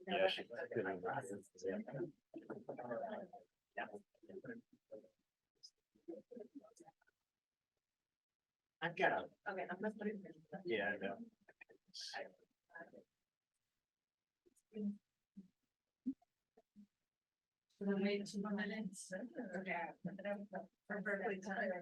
Yeah, she I've got a. Okay, I'm gonna put it in. Yeah, I know. We'll wait 2 more minutes. Okay. For Berkeley time.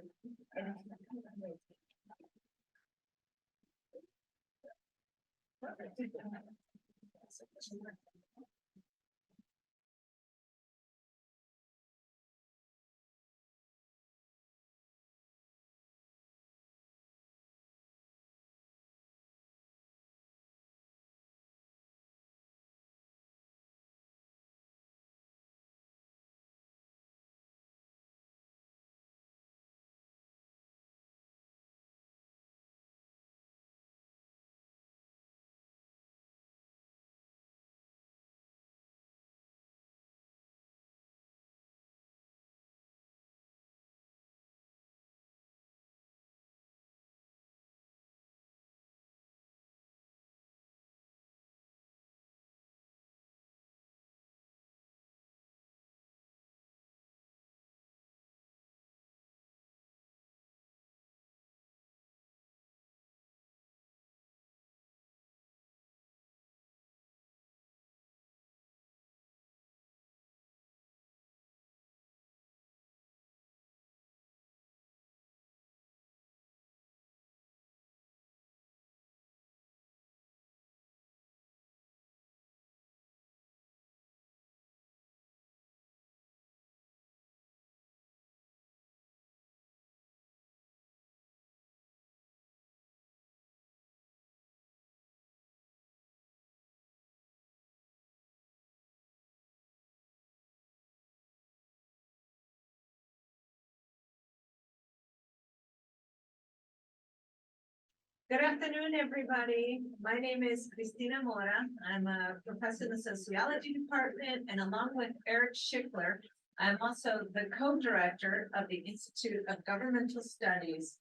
Good afternoon, everybody. My name is Cristina Mora. I'm a professor in the sociology department, and along with Eric Schickler, I'm also the co-director of the Institute of Governmental Studies.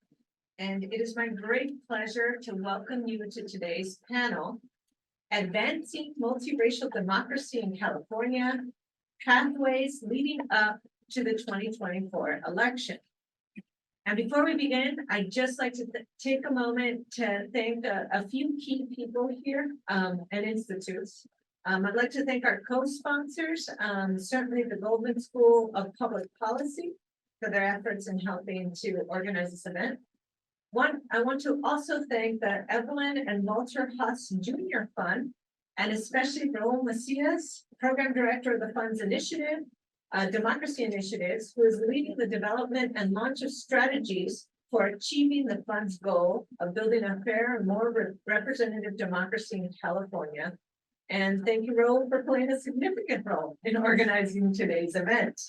And it is my great pleasure to welcome you to today's panel, Advancing Multiracial Democracy in California, Pathways Leading Up to the 2024 Election. And before we begin, I'd just like to take a moment to thank a few key people here and institutes. I'd like to thank our co-sponsors, certainly the Goldman School of Public Policy for their efforts in helping to organize this event. I want to also thank the Evelyn and Walter Haas Jr. Fund, and especially Raul Macias, Program Director of the Fund's initiative, Democracy Initiatives, who is leading the development and launch of strategies for achieving the fund's goal of building a fair and more representative democracy in California. And thank you, Raul, for playing a significant role in organizing today's event.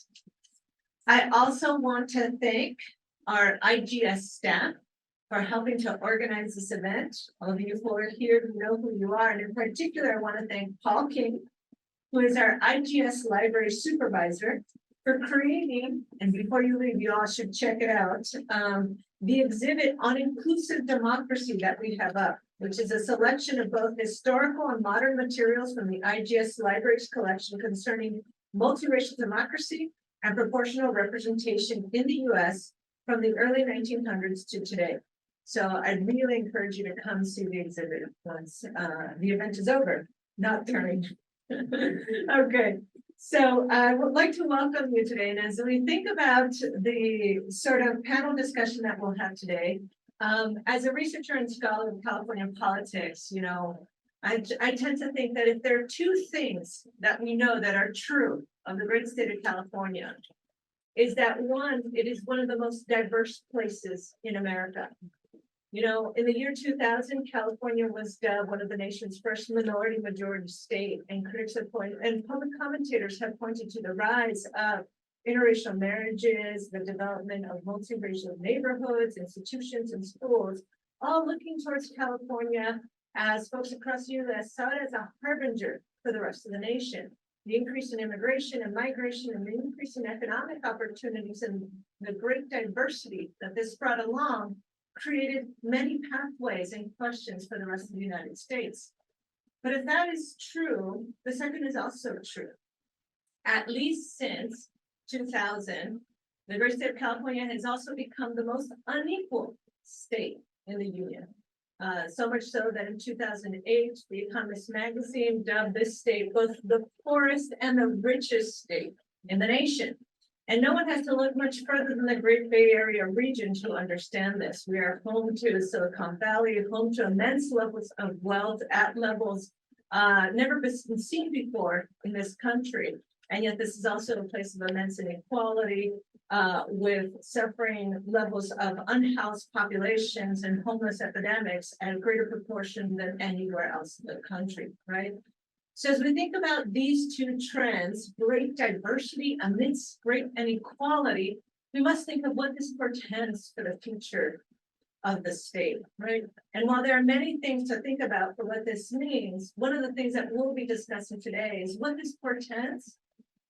I also want to thank our IGS staff for helping to organize this event. All of you who are here know who you are, and in particular, I want to thank Paul King, who is our IGS library supervisor, for creating, and before you leave, you all should check it out, the exhibit on inclusive democracy that we have up, which is a selection of both historical and modern materials from the IGS library's collection concerning multiracial democracy and proportional representation in the US from the early 1900s to today. So I'd really encourage you to come see the exhibit once the event is over, not during. Okay, so I would like to welcome you today. And as we think about the sort of panel discussion that we'll have today, as a researcher and scholar of California politics, you know, I tend to think that if there are two things that we know that are true of the great state of California, is that one, it is one of the most diverse places in America. You know, in the year 2000, California was one of the nation's first majority state, and critics have pointed, and public commentators have pointed to the rise of interracial marriages, the development of multiracial neighborhoods, institutions, and schools, all looking towards California as folks across the U.S. saw it as a harbinger for the rest of the nation. The increase in immigration and migration and the increase in economic opportunities and the great diversity that this brought along created many pathways and questions for the rest of the United States. But if that is true, the second is also true. At least since 2000, the great state of California has also become the most unequal state in the union. So much so that in 2008, The Economist magazine dubbed this state both the poorest and the richest state in the nation. And no one has to look much further than the Great Bay Area region to understand this. We are home to Silicon Valley, home to immense levels of wealth at levels never been seen before in this country. And yet this is also a place of immense inequality, with suffering levels of unhoused populations and homeless epidemics at a greater proportion than anywhere else in the country, right? So as we think about these two trends, great diversity amidst great inequality, we must think of what this portends for the future of the state, right? And while there are many things to think about for what this means, one of the things that we'll be discussing today is what this portends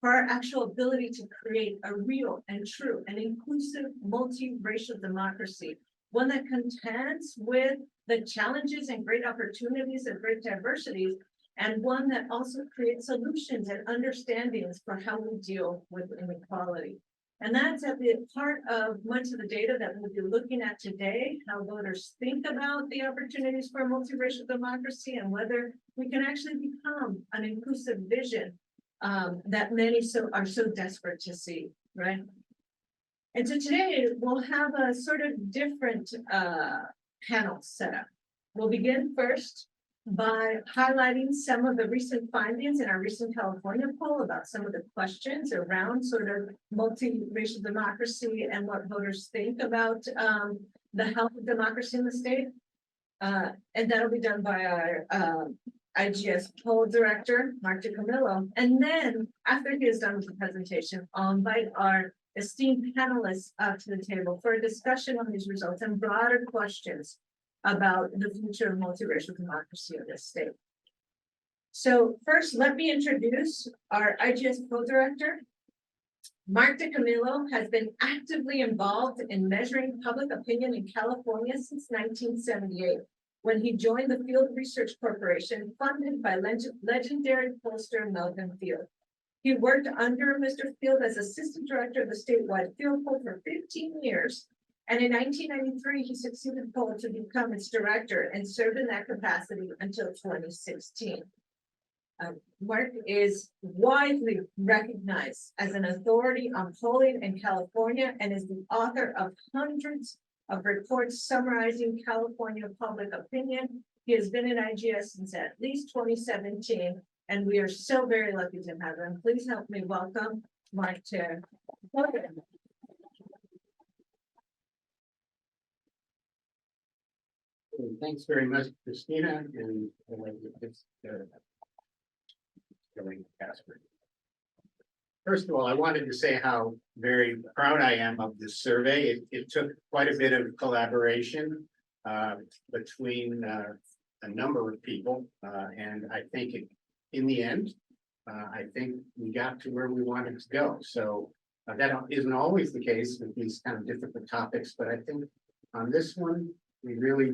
for our actual ability to create a real and true and inclusive multiracial democracy, one that contends with the challenges and great opportunities of great diversities, and one that also creates solutions and understandings for how we deal with inequality. And that's at the heart of much of the data that we'll be looking at today, how voters think about the opportunities for a multiracial democracy and whether we can actually become an inclusive vision that many are so desperate to see, right? And so today we'll have a sort of different panel setup. We'll begin first by highlighting some of the recent findings in our recent California poll about some of the questions around sort of multiracial democracy and what voters think about the health of democracy in the state. And that'll be done by our IGS poll director, Mark DiCamillo. And then after he is done with the presentation, I'll invite our esteemed panelists up to the table for a discussion on these results and broader questions about the future of multiracial democracy in this state. So first, let me introduce our IGS poll director. Mark DiCamillo has been actively involved in measuring public opinion in California since 1978, when he joined the Field Research Corporation, funded by legendary pollster Melvin Field. He worked under Mr. Field as assistant director of the statewide field poll for 15 years. And in 1993, he succeeded Poll to become its director and served in that capacity until 2016. Mark is widely recognized as an authority on polling in California and is the author of hundreds of reports summarizing California public opinion. He has been in IGS since at least 2017, and we are so very lucky to have him. Please help me welcome Mark to the podium. Thanks very much, Christina, and first of all, I wanted to say how very proud I am of this survey. It took quite a bit of collaboration between a number of people, and I think in the end, I think we got to where we wanted to go. So that isn't always the case with these kind of difficult topics, but I think on this one, we really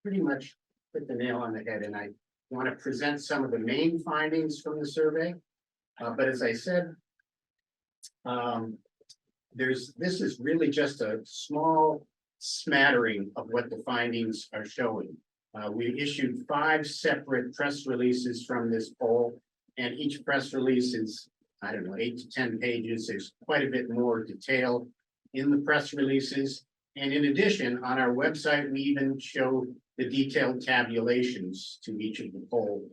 pretty much put the nail on the head, and I want to present some of the main findings from the survey. But as I said, this is really just a small smattering of what the findings are showing. We issued 5 separate press releases from this poll, and each press release is, I don't know, 8 to 10 pages. There's quite a bit more detail in the press releases. And in addition, on our website, we even show the detailed tabulations to each of the poll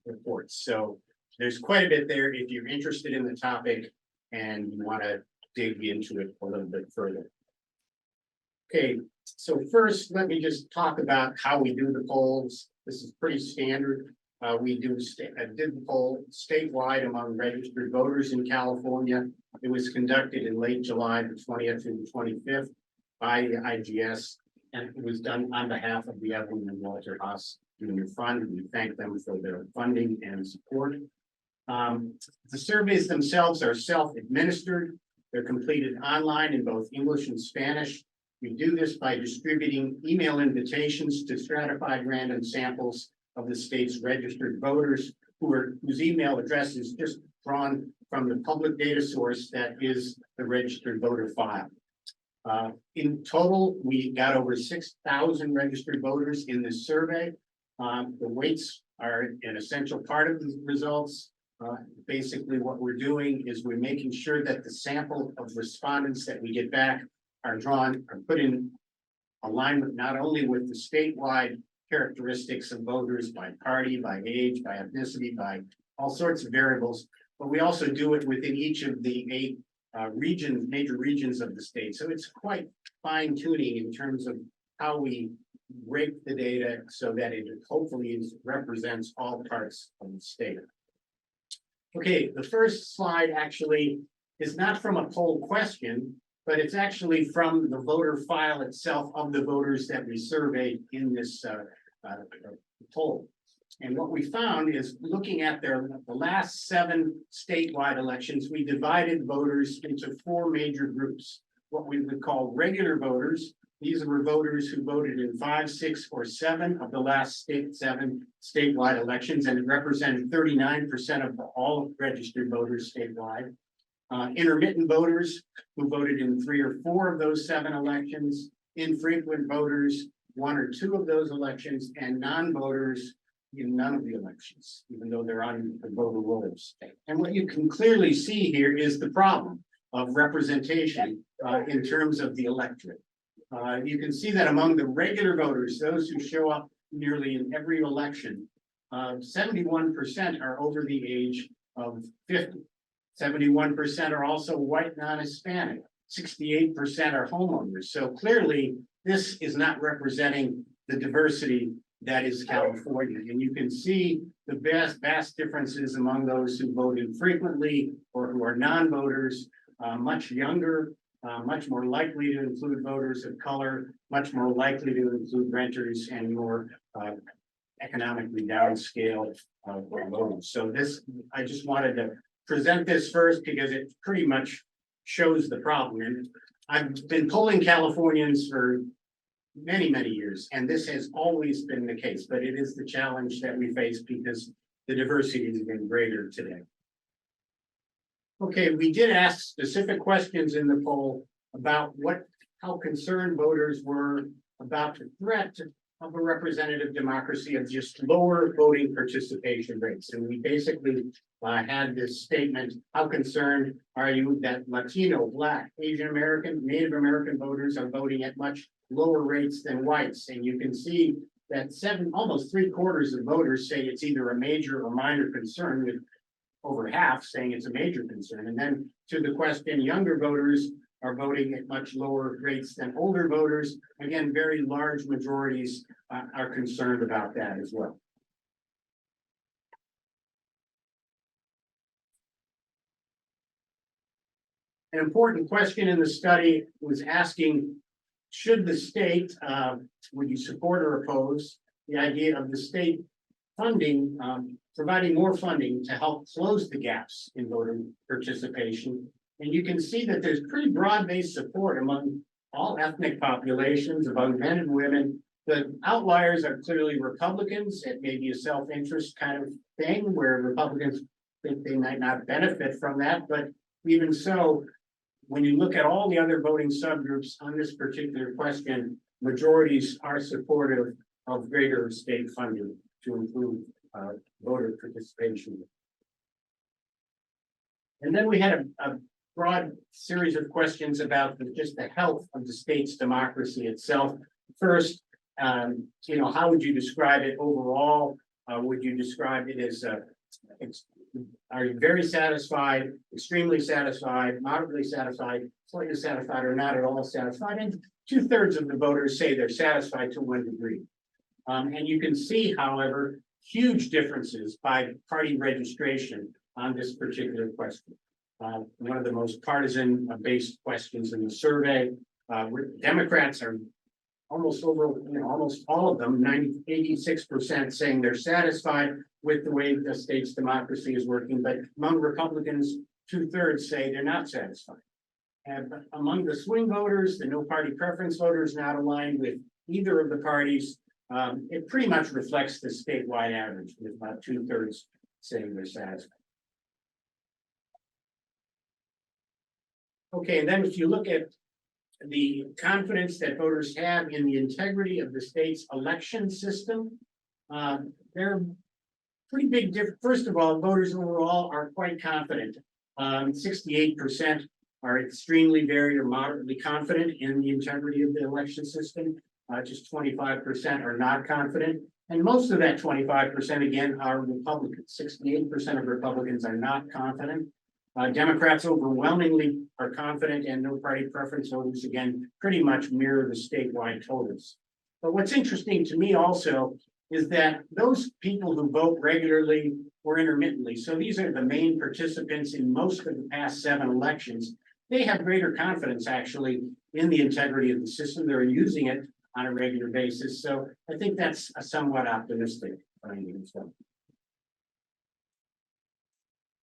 reports. So there's quite a bit there if you're interested in the topic and you want to dig into it a little bit further. Okay, so first, let me just talk about how we do the polls. This is pretty standard. We did the poll statewide among registered voters in California. It was conducted in late July, the 20th through the 25th by the IGS, and it was done on behalf of the Evelyn and Walter Haas Junior Fund. We thank them for their funding and support. The surveys themselves are self-administered. They're completed online in both English and Spanish. We do this by distributing email invitations to stratified random samples of the state's registered voters whose email address is just drawn from the public data source that is the registered voter file. In total, we got over 6,000 registered voters in this survey. The weights are an essential part of the results. Basically, what we're doing is we're making sure that the sample of respondents that we get back are put in alignment not only with the statewide characteristics of voters by party, by age, by ethnicity, by all sorts of variables, but we also do it within each of the 8 major regions of the state. So it's quite fine tuning in terms of how we break the data so that it hopefully represents all parts of the state. Okay, the first slide actually is not from a poll question, but it's actually from the voter file itself of the voters that we surveyed in this poll. And what we found is looking at the last 7 statewide elections, we divided voters into 4 major groups. What we would call regular voters. These were voters who voted in 5, 6, or 7 of the last 7 statewide elections, and it represented 39% of all registered voters statewide. Intermittent voters who voted in 3 or 4 of those 7 elections, infrequent voters, 1 or 2 of those elections, and non-voters in none of the elections, even though they're on the voter rolls. And what you can clearly see here is the problem of representation in terms of the electorate. You can see that among the regular voters, those who show up nearly in every election, 71% are over the age of 50. 71% are also white non-Hispanic. 68% are homeowners. So clearly, this is not representing the diversity that is California. And you can see the vast differences among those who vote infrequently or who are non-voters, much younger, much more likely to include voters of color, much more likely to include renters, and more economically downscale voters. So I just wanted to present this first because it pretty much shows the problem. And I've been polling Californians for many years, and this has always been the case, but it is the challenge that we face because the diversity has been greater today. Okay, we did ask specific questions in the poll about how concerned voters were about the threat of a representative democracy of just lower voting participation rates. And we basically had this statement: how concerned are you that Latino, Black, Asian American, Native American voters are voting at much lower rates than whites? And you can see that almost 3/4 of voters say it's either a major or minor concern, with over half saying it's a major concern. And then to the question, younger voters are voting at much lower rates than older voters. Again, very large majorities are concerned about that as well. An important question in the study was asking, should the state, would you support or oppose the idea of the state funding, providing more funding to help close the gaps in voter participation? And you can see that there's pretty broad-based support among all ethnic populations, among men and women. The outliers are clearly Republicans. It may be a self-interest kind of thing where Republicans think they might not benefit from that. But even so, when you look at all the other voting subgroups on this particular question, majorities are supportive of greater state funding to improve voter participation. And then we had a broad series of questions about just the health of the state's democracy itself. First, how would you describe it overall? Would you describe it as are you very satisfied, extremely satisfied, moderately satisfied, slightly satisfied, or not at all satisfied? And 2/3 of the voters say they're satisfied to 1 degree. And you can see, however, huge differences by party registration on this particular question. One of the most partisan based questions in the survey. Democrats are almost all of them, 86% saying they're satisfied with the way the state's democracy is working. But among Republicans, 2/3 say they're not satisfied. And among the swing voters, the no party preference voters not aligned with either of the parties, it pretty much reflects the statewide average, with about 2/3 saying they're satisfied. Okay, and then if you look at the confidence that voters have in the integrity of the state's election system, they're pretty big difference. First of all, voters overall are quite confident. 68% are extremely, very, or moderately confident in the integrity of the election system. Just 25% are not confident. And most of that 25%, again, are Republicans. 68% of Republicans are not confident. Democrats overwhelmingly are confident, and no party preference voters, again, pretty much mirror the statewide totals. But what's interesting to me also is that those people who vote regularly or intermittently, so these are the main participants in most of the past 7 elections, they have greater confidence actually in the integrity of the system. They're using it on a regular basis. So I think that's a somewhat optimistic finding as well.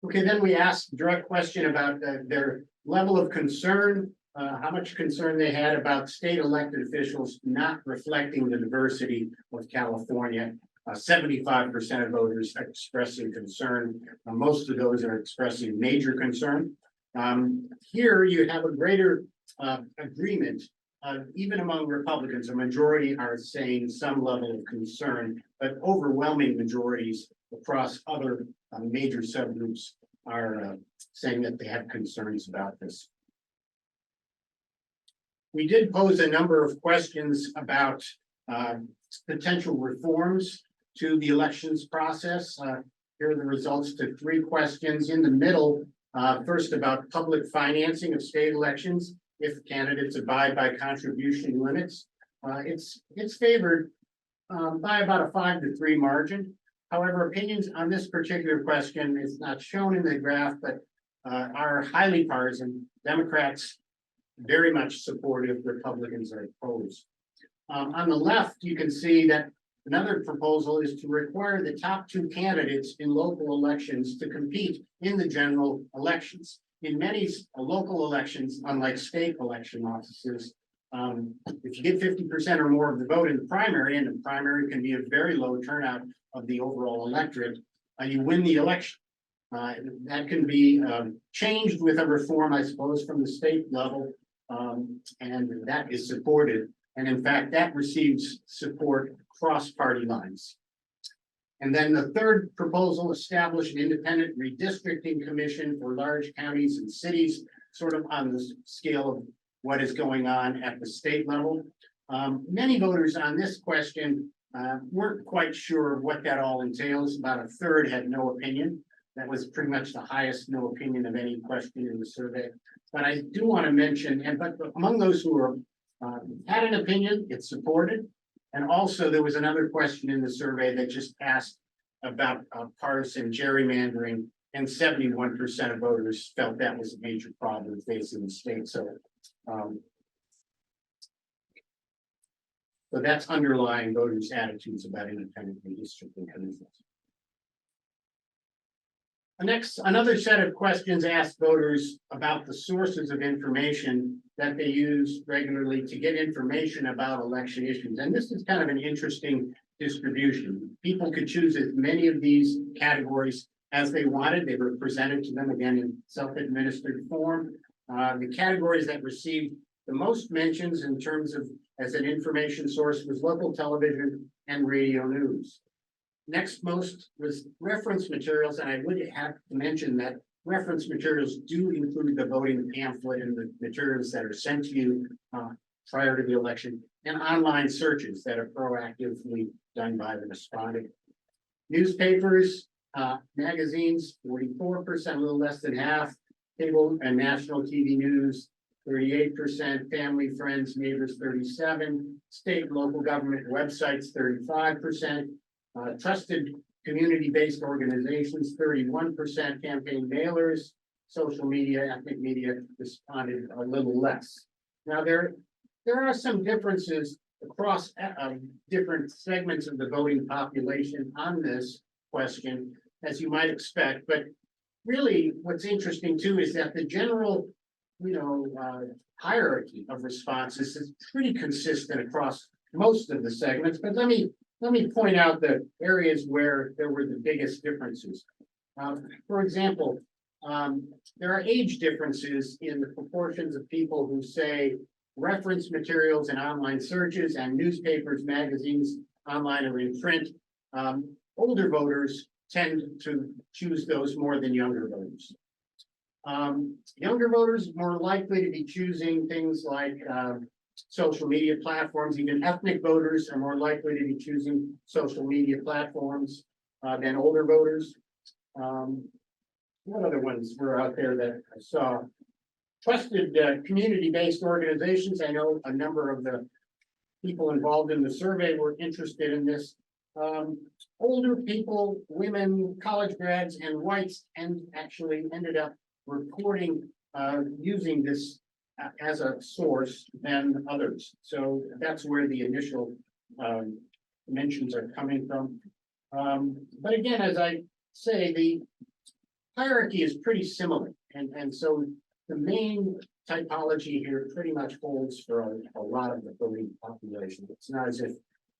Okay, then we asked a direct question about their level of concern, how much concern they had about state elected officials not reflecting the diversity of California. 75% of voters are expressing concern. Most of those are expressing major concern. Here you have a greater agreement, even among Republicans. A majority are saying some level of concern, but overwhelming majorities across other major subgroups are saying that they have concerns about this. We did pose a number of questions about potential reforms to the elections process. Here are the results to 3 questions. In the middle, first about public financing of state elections. If candidates abide by contribution limits, it's favored by about a 5-3 margin. However, opinions on this particular question is not shown in the graph, but are highly partisan. Democrats very much supportive, Republicans are opposed. On the left, you can see that another proposal is to require the top 2 candidates in local elections to compete in the general elections. In many local elections, unlike state election offices, if you get 50% or more of the vote in the primary, and the primary can be a very low turnout of the overall electorate, you win the election. That can be changed with a reform, I suppose, from the state level, and that is supported. And in fact, that receives support across party lines. And then the third proposal, establish an independent redistricting commission for large counties and cities, sort of on the scale of what is going on at the state level. Many voters on this question weren't quite sure what that all entails. About a third had no opinion. That was pretty much the highest no opinion of any question in the survey. But I do want to mention, but among those who are had an opinion, it's supported. And also there was another question in the survey that just asked about partisan gerrymandering, and 71% of voters felt that was a major problem facing the state. So that's underlying voters' attitudes about independent redistricting commissions. Another set of questions asked voters about the sources of information that they use regularly to get information about election issues. And this is kind of an interesting distribution. People could choose as many of these categories as they wanted. They were presented to them again in self-administered form. The categories that received the most mentions in terms of as an information source was local television and radio news. Next most was reference materials, and I would have to mention that reference materials do include the voting pamphlet and the materials that are sent to you prior to the election, and online searches that are proactively done by the respondent. Newspapers, magazines, 44%, a little less than half. Cable and national TV news, 38%. Family, friends, neighbors, 37%. State and local government websites, 35%. Trusted community-based organizations, 31%. Campaign mailers, social media, ethnic media responded a little less. Now there are some differences across different segments of the voting population on this question, as you might expect. But really, what's interesting too is that the general hierarchy of responses is pretty consistent across most of the segments, but let me point out the areas where there were the biggest differences. For example, there are age differences in the proportions of people who say reference materials and online searches and newspapers, magazines, online or in print. Older voters tend to choose those more than younger voters. Younger voters more likely to be choosing things like social media platforms. Even ethnic voters are more likely to be choosing social media platforms than older voters. What other ones were out there that I saw? Trusted community-based organizations. I know a number of the people involved in the survey were interested in this. Older people, women, college grads, and whites, and actually ended up reporting using this as a source than others. So that's where the initial mentions are coming from. But again, as I say, the hierarchy is pretty similar. And so the main typology here pretty much holds for a lot of the voting population. It's not as if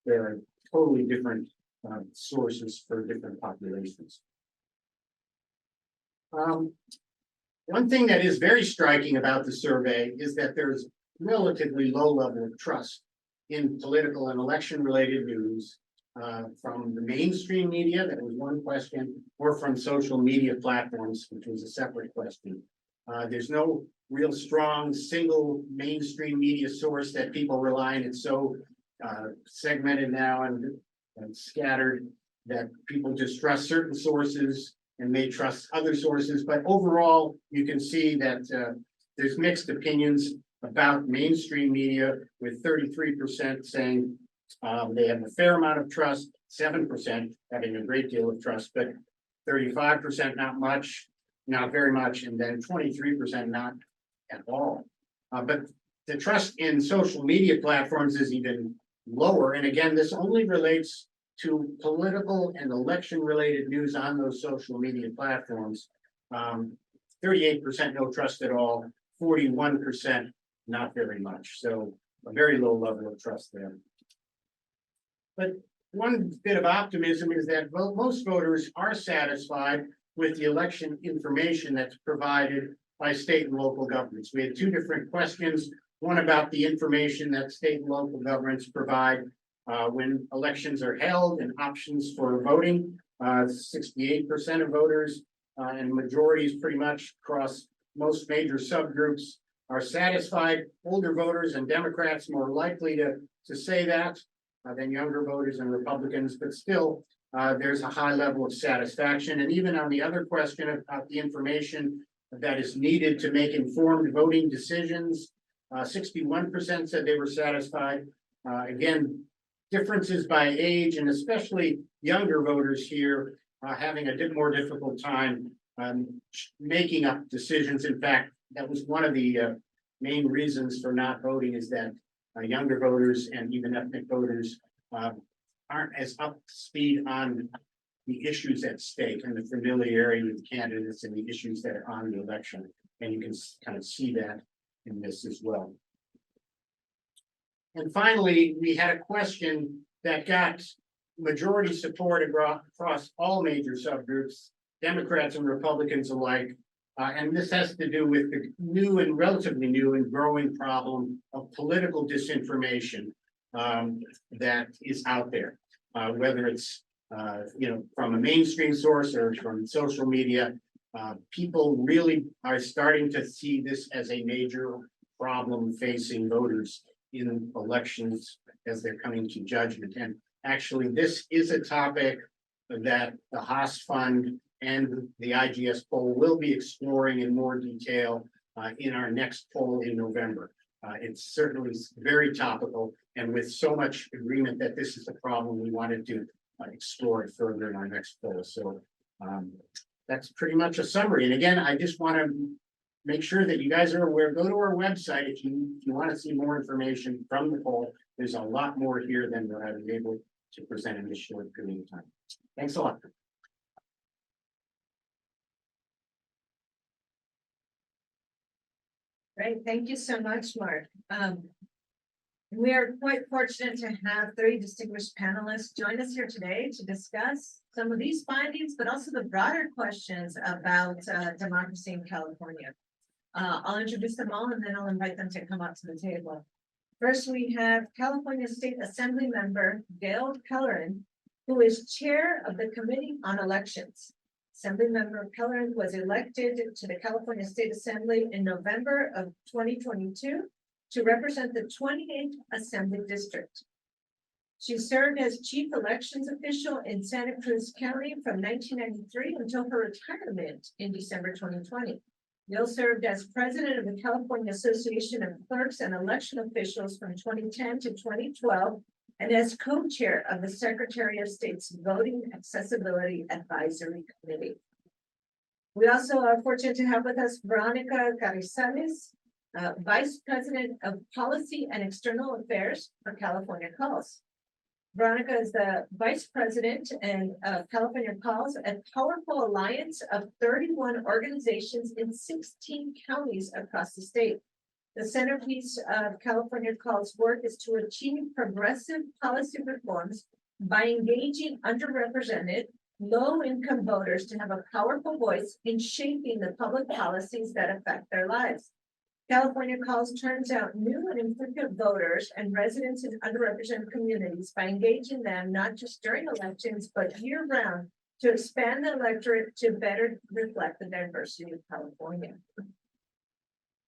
there are totally different sources for different populations. One thing that is very striking about the survey is that there's relatively low level of trust in political and election related news from the mainstream media, that was one question, or from social media platforms, which was a separate question. There's no real strong single mainstream media source that people rely on. It's so segmented now and scattered that people just trust certain sources and may trust other sources. But overall, you can see that there's mixed opinions about mainstream media, with 33% saying they have a fair amount of trust, 7% having a great deal of trust, but 35% not much, not very much, and then 23% not at all. But the trust in social media platforms is even lower. And again, this only relates to political and election related news on those social media platforms. 38% no trust at all, 41% not very much. So a very low level of trust there. But one bit of optimism is that most voters are satisfied with the election information that's provided by state and local governments. We had two different questions, one about the information that state and local governments provide when elections are held and options for voting. 68% of voters and majorities pretty much across most major subgroups are satisfied. Older voters and Democrats more likely to say that than younger voters and Republicans, but still there's a high level of satisfaction. And even on the other question about the information that is needed to make informed voting decisions, 61% said they were satisfied. Again, differences by age, and especially younger voters here having a bit more difficult time making up decisions. In fact, that was one of the main reasons for not voting, is that younger voters and even ethnic voters aren't as up to speed on the issues at stake and the familiarity with candidates and the issues that are on the election. And you can kind of see that in this as well. And finally, we had a question that got majority support across all major subgroups, Democrats and Republicans alike. And this has to do with the new and relatively new and growing problem of political disinformation that is out there, whether it's from a mainstream source or from social media. People really are starting to see this as a major problem facing voters in elections as they're coming to judgment. And actually, this is a topic that the Haas Fund and the IGS poll will be exploring in more detail in our next poll in November. It's certainly very topical, and with so much agreement that this is a problem, we wanted to explore it further in our next poll. So that's pretty much a summary. And again, I just want to make sure that you guys are aware. Go to our website if you want to see more information from the poll. There's a lot more here than what I was able to present in this short period of time. Thanks a lot. Great, thank you so much, Mark. We are quite fortunate to have 3 distinguished panelists join us here today to discuss some of these findings, but also the broader questions about democracy in California. I'll introduce them all and then I'll invite them to come up to the table. First, we have California State Assemblymember Gail Caren, who is chair of the Committee on Elections. Assemblymember Caren was elected to the California State Assembly in November of 2022 to represent the 28th Assembly District. She served as chief elections official in Santa Cruz County from 1993 until her retirement in December 2020. Gail served as president of the California Association of Clerks and Election Officials from 2010 to 2012, and as co-chair of the Secretary of State's Voting Accessibility Advisory Committee. We also are fortunate to have with us Veronica Carrizales, Vice President of Policy and External Affairs for California Calls. Veronica is the Vice President and California Calls, a powerful alliance of 31 organizations in 16 counties across the state. The centerpiece of California Calls work is to achieve progressive policy reforms by engaging underrepresented, low-income voters to have a powerful voice in shaping the public policies that affect their lives. California Calls turns out new and infrequent voters and residents in underrepresented communities by engaging them not just during elections, but year-round to expand the electorate to better reflect the diversity of California.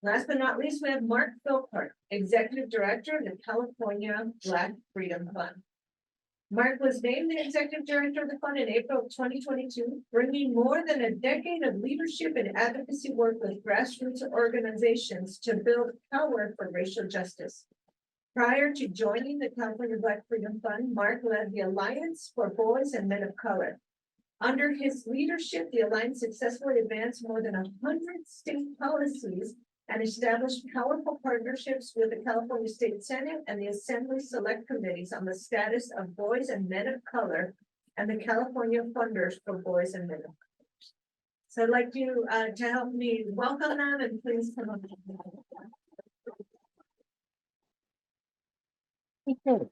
Last but not least, we have Mark Philpott, Executive Director of the California Black Freedom Fund. Mark was named the Executive Director of the Fund in April of 2022, bringing more than a decade of leadership and advocacy work with grassroots organizations to build power for racial justice. Prior to joining the California Black Freedom Fund, Mark led the Alliance for Boys and Men of Color. Under his leadership, the Alliance successfully advanced more than 100 state policies and established powerful partnerships with the California State Senate and the Assembly Select Committees on the status of boys and men of color and the California funders for boys and men of color. So I'd like you to help me welcome them and please come up. You're good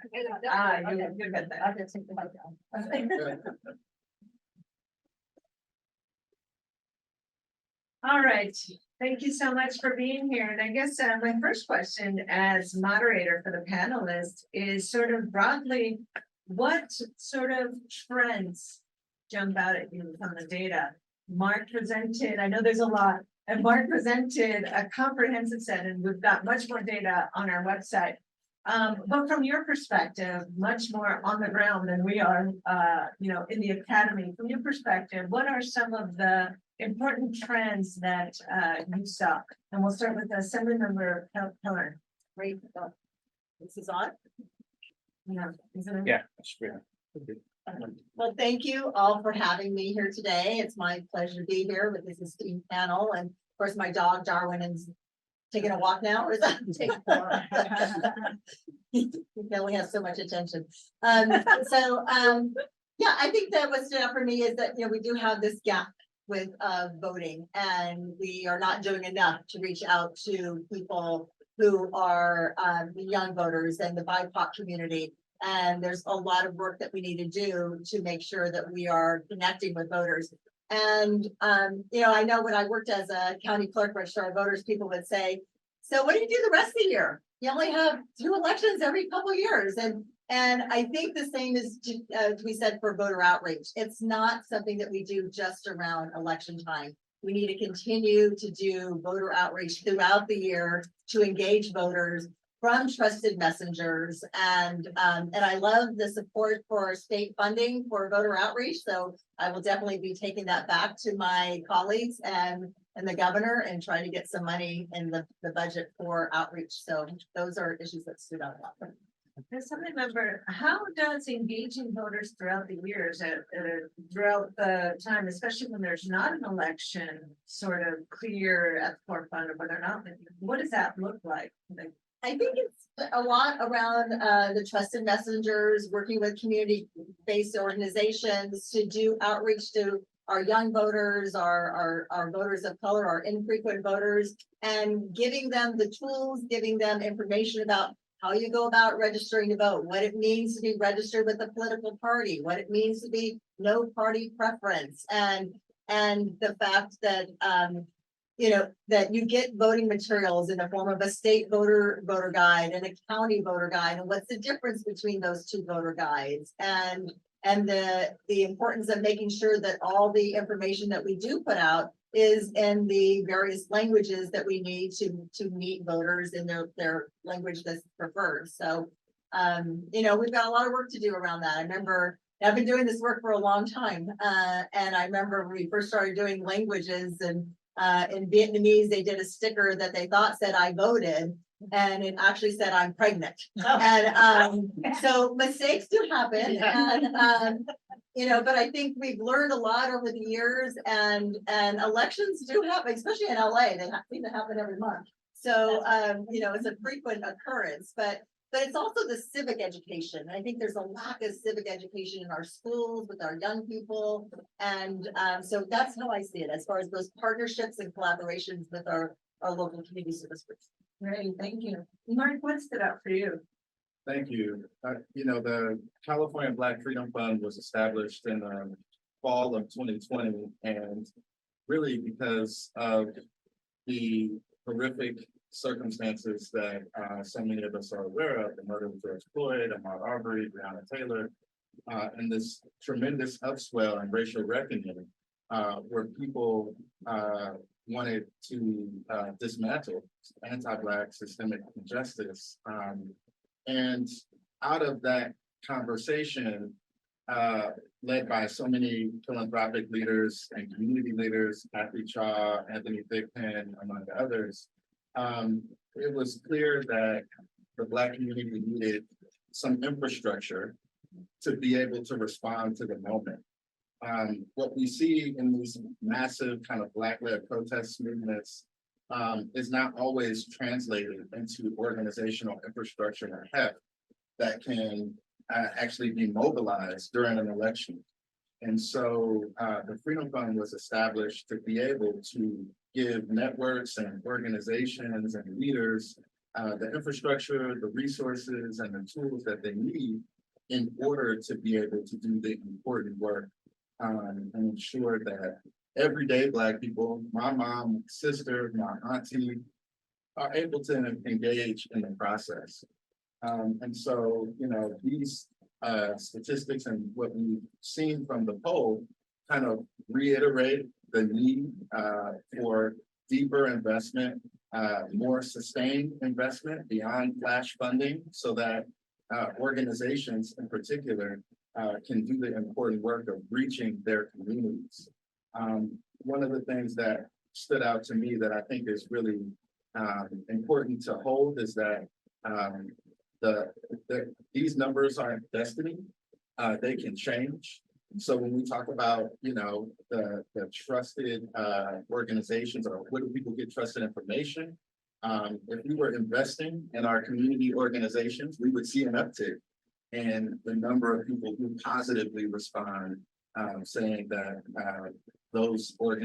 there. All right, thank you so much for being here. And I guess my first question as moderator for the panelists is sort of broadly, what sort of trends jump out at you from the data? Mark presented, I know there's a lot, and Mark presented a comprehensive set, and we've got much more data on our website. But from your perspective, much more on the ground than we are, in the academy. From your perspective, what are some of the important trends that you saw? And we'll start with Assemblymember Caren. Great. This is on. Yeah. Is it on? Yeah, that's great. Well, thank you all for having me here today. It's my pleasure to be here with this esteemed panel, and of course, my dog Darwin is taking a walk now, or is that taking he only has so much attention. Yeah, I think that what stood out for me is that we do have this gap with voting, and we are not doing enough to reach out to people who are the young voters and the BIPOC community. And there's a lot of work that we need to do to make sure that we are connecting with voters. And, I know when I worked as a county clerk registrar of voters, people would say, so what do you do the rest of the year? You only have 2 elections every couple of years. And I think the same is, as we said, for voter outreach. It's not something that we do just around election time. We need to continue to do voter outreach throughout the year to engage voters from trusted messengers. And I love the support for state funding for voter outreach. So I will definitely be taking that back to my colleagues and the governor and trying to get some money in the budget for outreach. So those are issues that stood out. Assemblymember, how does engaging voters throughout the years, throughout the time, especially when there's not an election, sort of clear at the forefront of whether or not, what does that look like? Like, I think it's a lot around the trusted messengers, working with community-based organizations to do outreach to our young voters, our voters of color, our infrequent voters, and giving them the tools, giving them information about how you go about registering to vote, what it means to be registered with a political party, what it means to be no party preference, and the fact that you know, that you get voting materials in the form of a state voter guide and a county voter guide, and what's the difference between those two voter guides, and the importance of making sure that all the information that we do put out is in the various languages that we need to meet voters in their language that's preferred. So, you know, we've got a lot of work to do around that. I remember I've been doing this work for a long time, and I remember when we first started doing languages, and in Vietnamese, they did a sticker that they thought said I voted, and it actually said I'm pregnant. And so mistakes do happen, and you know, but I think we've learned a lot over the years, and elections do happen, especially in LA. They seem to happen every month. So you know, it's a frequent occurrence, but it's also the civic education. I think there's a lack of civic education in our schools with our young people. And so that's how I see it as far as those partnerships and collaborations with our local community service groups. Great, thank you. Mark, what stood out for you? Thank you. You know, the California Black Freedom Fund was established in fall of 2020, and really because of the horrific circumstances that so many of us are aware of, the murder of George Floyd, Ahmaud Arbery, Breonna Taylor, and this tremendous upswell in racial reckoning, where people wanted to dismantle anti-Black systemic injustice. And out of that conversation, led by so many philanthropic leaders and community leaders, Kathy Shaw, Anthony Thigpen, among others, it was clear that the Black community needed some infrastructure to be able to respond to the moment. What we see in these massive kind of Black-led protest movements is not always translated into organizational infrastructure and heft that can actually be mobilized during an election. And so the Freedom Fund was established to be able to give networks and organizations and leaders the infrastructure, the resources, and the tools that they need in order to be able to do the important work and ensure that everyday Black people, my mom, sister, my auntie, are able to engage in the process. And so, you know, these statistics and what we've seen from the poll kind of reiterate the need for deeper investment, more sustained investment beyond flash funding, so that organizations in particular can do the important work of reaching their communities. One of the things that stood out to me that I think is really important to hold is that these numbers aren't destiny. They can change. So when we talk about, you know, the trusted organizations, or where do people get trusted information? If we were investing in our community organizations, we would see an uptick in the number of people who positively respond, saying that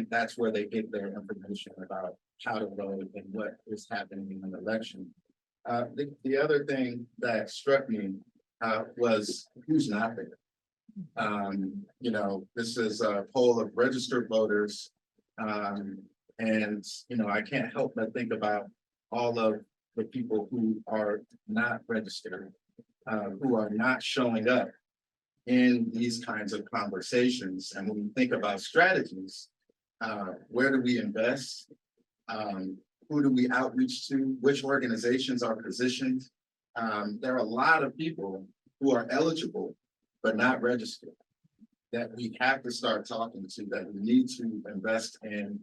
that's where they get their information about how to vote and what is happening in an election. The other thing that struck me was who's not there. You know, this is a poll of registered voters, and you know, I can't help but think about all of the people who are not registered, who are not showing up in these kinds of conversations. And when we think about strategies, where do we invest? Who do we outreach to? Which organizations are positioned? There are a lot of people who are eligible but not registered that we have to start talking to, that we need to invest in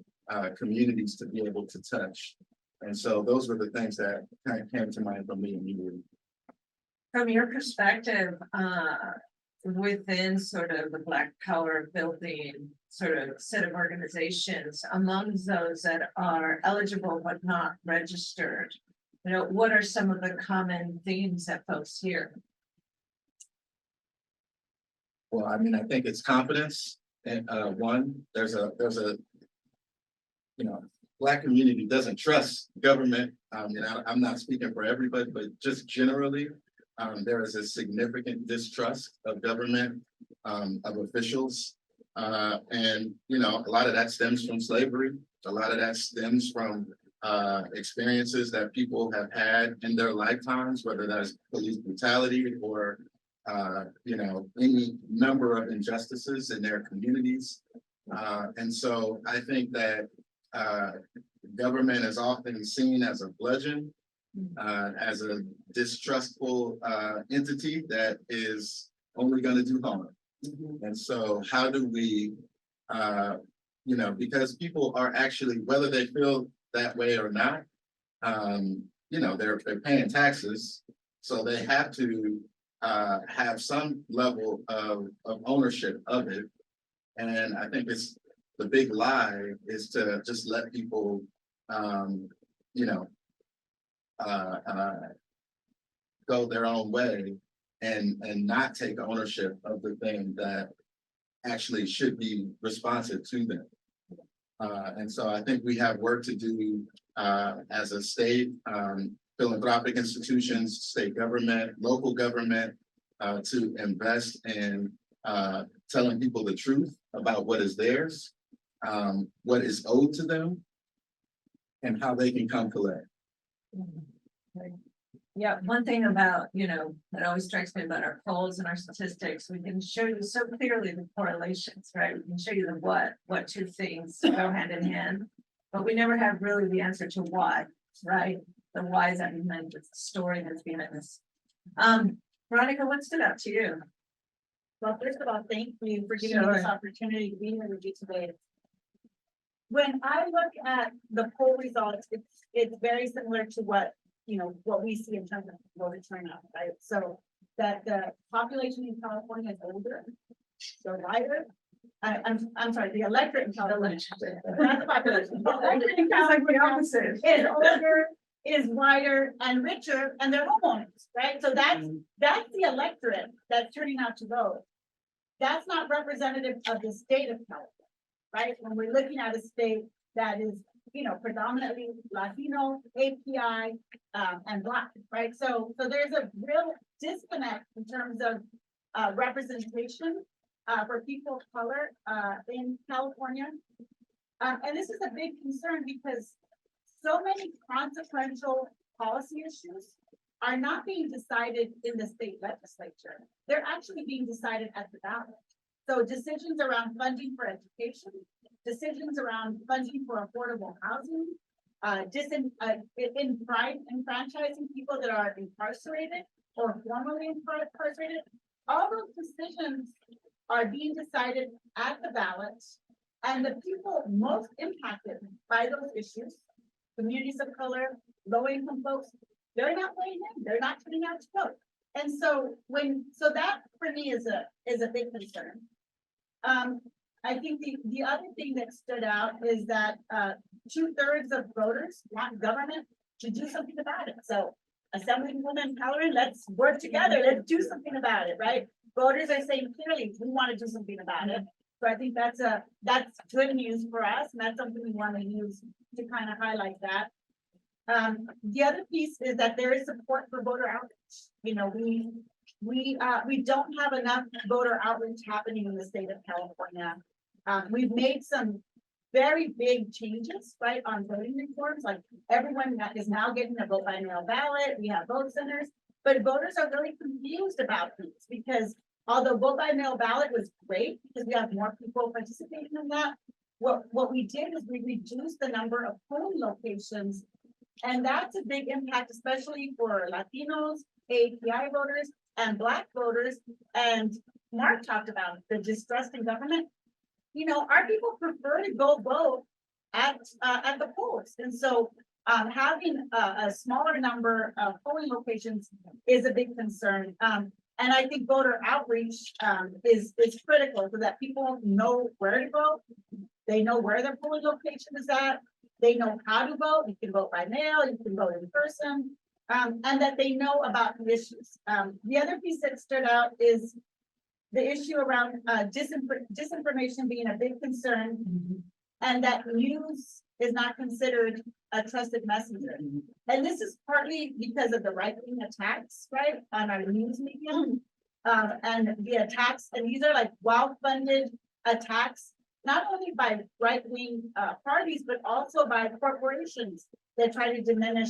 communities to be able to touch. And so those were the things that kind of came to mind for me immediately. From your perspective, within sort of the Black power building sort of set of organizations, among those that are eligible but not registered, what are some of the common themes that folks hear? Well, I mean, I think it's confidence. And one, there's a, Black community doesn't trust government. I'm not speaking for everybody, but just generally, there is a significant distrust of government, of officials. And, a lot of that stems from slavery. A lot of that stems from experiences that people have had in their lifetimes, whether that's police brutality or any number of injustices in their communities. And so I think that government is often seen as a bludgeon, as a distrustful entity that is only going to do harm. And so how do we, because people are actually, whether they feel that way or not, they're paying taxes, so they have to have some level of ownership of it. And I think it's the big lie is to just let people, go their own way and not take ownership of the thing that actually should be responsive to them. And so I think we have work to do as a state, philanthropic institutions, state government, local government, to invest in telling people the truth about what is theirs, what is owed to them, and how they can come collect. Yeah, one thing about, that always strikes me about our polls and our statistics, we can show you so clearly the correlations, right? We can show you the what two things go hand in hand, but we never have really the answer to why, right? The why is that behind the story that's behind this. Veronica, what stood out to you? Well, first of all, thank you for giving me this opportunity to be here with you today. When I look at the poll results, it's very similar to what we see in terms of voter turnout, right? So that the population in California is older, so wider. I'm sorry, the electorate in California. Not the population. The electorate in California is older, is wider and richer, and they're homeowners, right? So that's the electorate that's turning out to vote. That's not representative of the state of California, right? When we're looking at a state that is, predominantly Latino, API, and Black, right? So there's a real disconnect in terms of representation for people of color in California. And this is a big concern because so many consequential policy issues are not being decided in the state legislature. They're actually being decided at the ballot. So decisions around funding for education, decisions around funding for affordable housing, enfranchising people that are incarcerated or formerly incarcerated, all those decisions are being decided at the ballot. And the people most impacted by those issues, communities of color, low-income folks, they're not weighing in, they're not turning out to vote. And so that for me is a big concern. I think the other thing that stood out is that 2/3 of voters want government to do something about it. So Assemblymember Caren, let's work together, let's do something about it, right? Voters are saying clearly, we want to do something about it. So I think that's good news for us, and that's something we want to use to kind of highlight that. The other piece is that there is support for voter outreach. We don't have enough voter outreach happening in the state of California. We've made some very big changes, right, on voting reforms. Like everyone that is now getting a vote by mail ballot. We have vote centers, but voters are really confused about these because although vote by mail ballot was great because we have more people participating in that, what we did is we reduced the number of polling locations, and that's a big impact, especially for Latinos, API voters, and Black voters. And Mark talked about the distrust in government. Our people prefer to go vote at the polls, and so having a smaller number of polling locations is a big concern. And I think voter outreach is critical so that people know where to vote. They know where their polling location is at. They know how to vote. You can vote by mail, you can vote in person, and that they know about the issues. The other piece that stood out is the issue around disinformation being a big concern, and that news is not considered a trusted messenger. And this is partly because of the right-wing attacks, right, on our news media. And the attacks, and these are like well-funded attacks, not only by right-wing parties, but also by corporations that try to diminish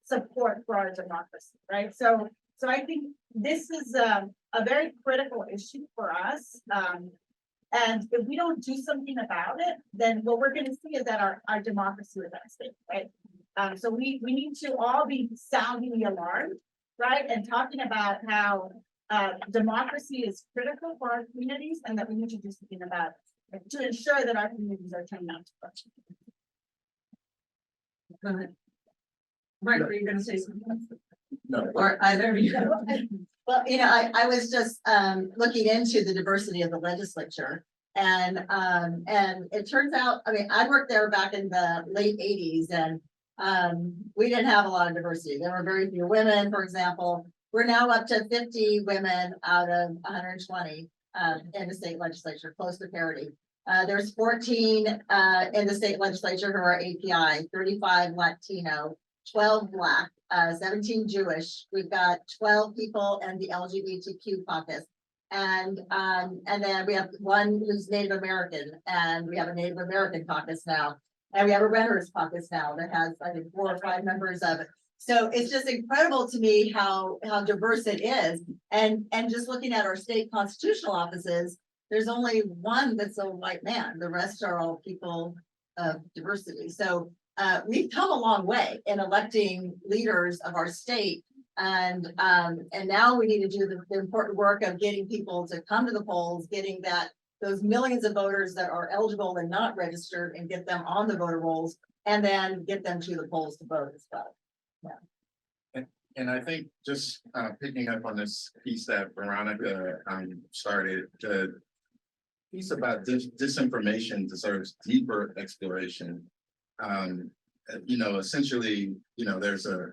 support for our democracy, right? So I think this is a very critical issue for us. And if we don't do something about it, then what we're going to see is that our democracy is at stake, right? So we need to all be sounding the alarm, right? And talking about how democracy is critical for our communities and that we need to do something about it to ensure that our communities are turning out to vote. Go ahead. Mark, were you gonna say something? No, Or either of you? Well, I was just looking into the diversity of the legislature. And it turns out, I mean, I worked there back in the late 80s and we didn't have a lot of diversity. There were very few women, for example. We're now up to 50 women out of 120 in the state legislature, close to parity. There's 14 in the state legislature who are API, 35 Latino, 12 Black, 17 Jewish. We've got 12 people in the LGBTQ caucus. And then we have one who's Native American, and we have a Native American caucus now. And we have a renters caucus now that has, I think, 4 or 5 members of it. So it's just incredible to me how diverse it is. And just looking at our state constitutional offices, there's only one that's a white man. The rest are all people of diversity. So we've come a long way in electing leaders of our state. And now we need to do the important work of getting people to come to the polls, getting those millions of voters that are eligible and not registered and get them on the voter rolls, and then get them to the polls to vote as well. and I think just picking up on this piece that Veronica started, the piece about disinformation deserves deeper exploration. Essentially, there's a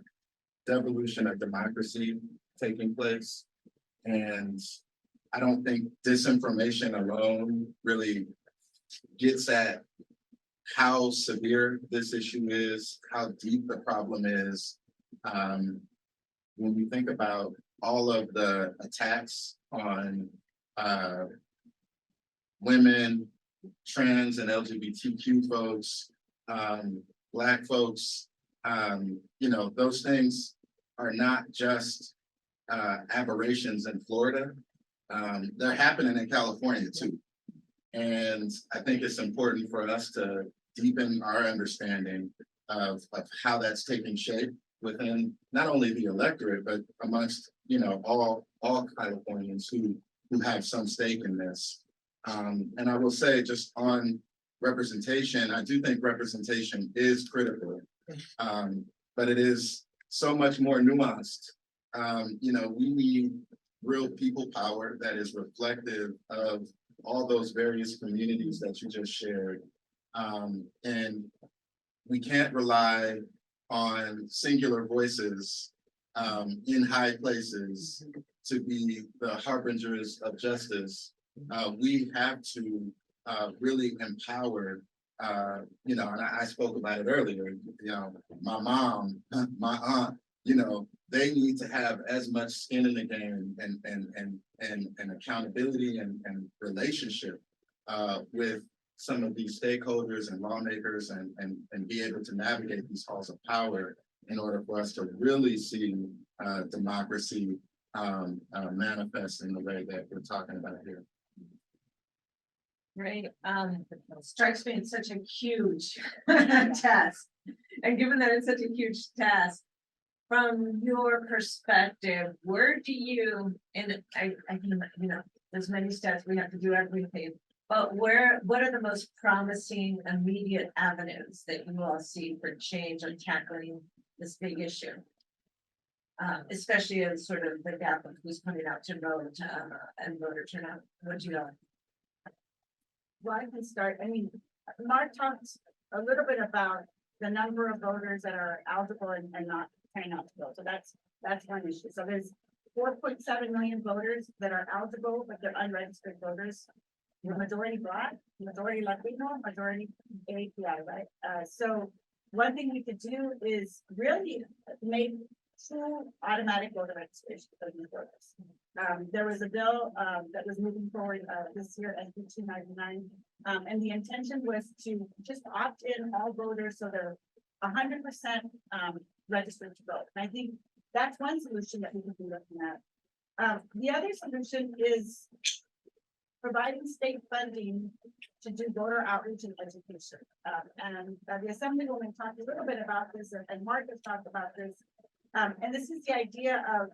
devolution of democracy taking place, and I don't think disinformation alone really gets at how severe this issue is, how deep the problem is. When we think about all of the attacks on women, trans and LGBTQ folks, Black folks, those things are not just aberrations in Florida. They're happening in California too. And I think it's important for us to deepen our understanding of how that's taking shape within not only the electorate, but amongst, all Californians who have some stake in this. And I will say, just on representation, I do think representation is critical, but it is so much more nuanced. We need real people power that is reflective of all those various communities that you just shared. And we can't rely on singular voices in high places to be the harbingers of justice. We have to really empower, and I spoke about it earlier, my mom, my aunt, they need to have as much skin in the game and accountability and relationship with some of these stakeholders and lawmakers and be able to navigate these halls of power in order for us to really see democracy manifest in the way that we're talking about here. Right, strikes me as such a huge task. And given that it's such a huge task, from your perspective, where do you, and I can, there's many steps we have to do everything, But what are the most promising immediate avenues that you all see for change on tackling this big issue? Especially as sort of the gap of who's coming out to vote, and voter turnout, what do you know? Well, I can start, I mean, Mark talked a little bit about the number of voters that are eligible and not turning out to vote, so that's one issue. So there's 4.7 million voters that are eligible, but they're unregistered voters. The majority Black, majority Latino, majority API, right? So one thing we could do is really make true automatic voter registration for these voters. There was a bill that was moving forward this year, SB 299, and the intention was to just opt in all voters so they're 100% registered to vote. And I think that's one solution that we could be looking at. The other solution is providing state funding to do voter outreach and education. And the Assemblywoman talked a little bit about this, and Mark has talked about this. And this is the idea of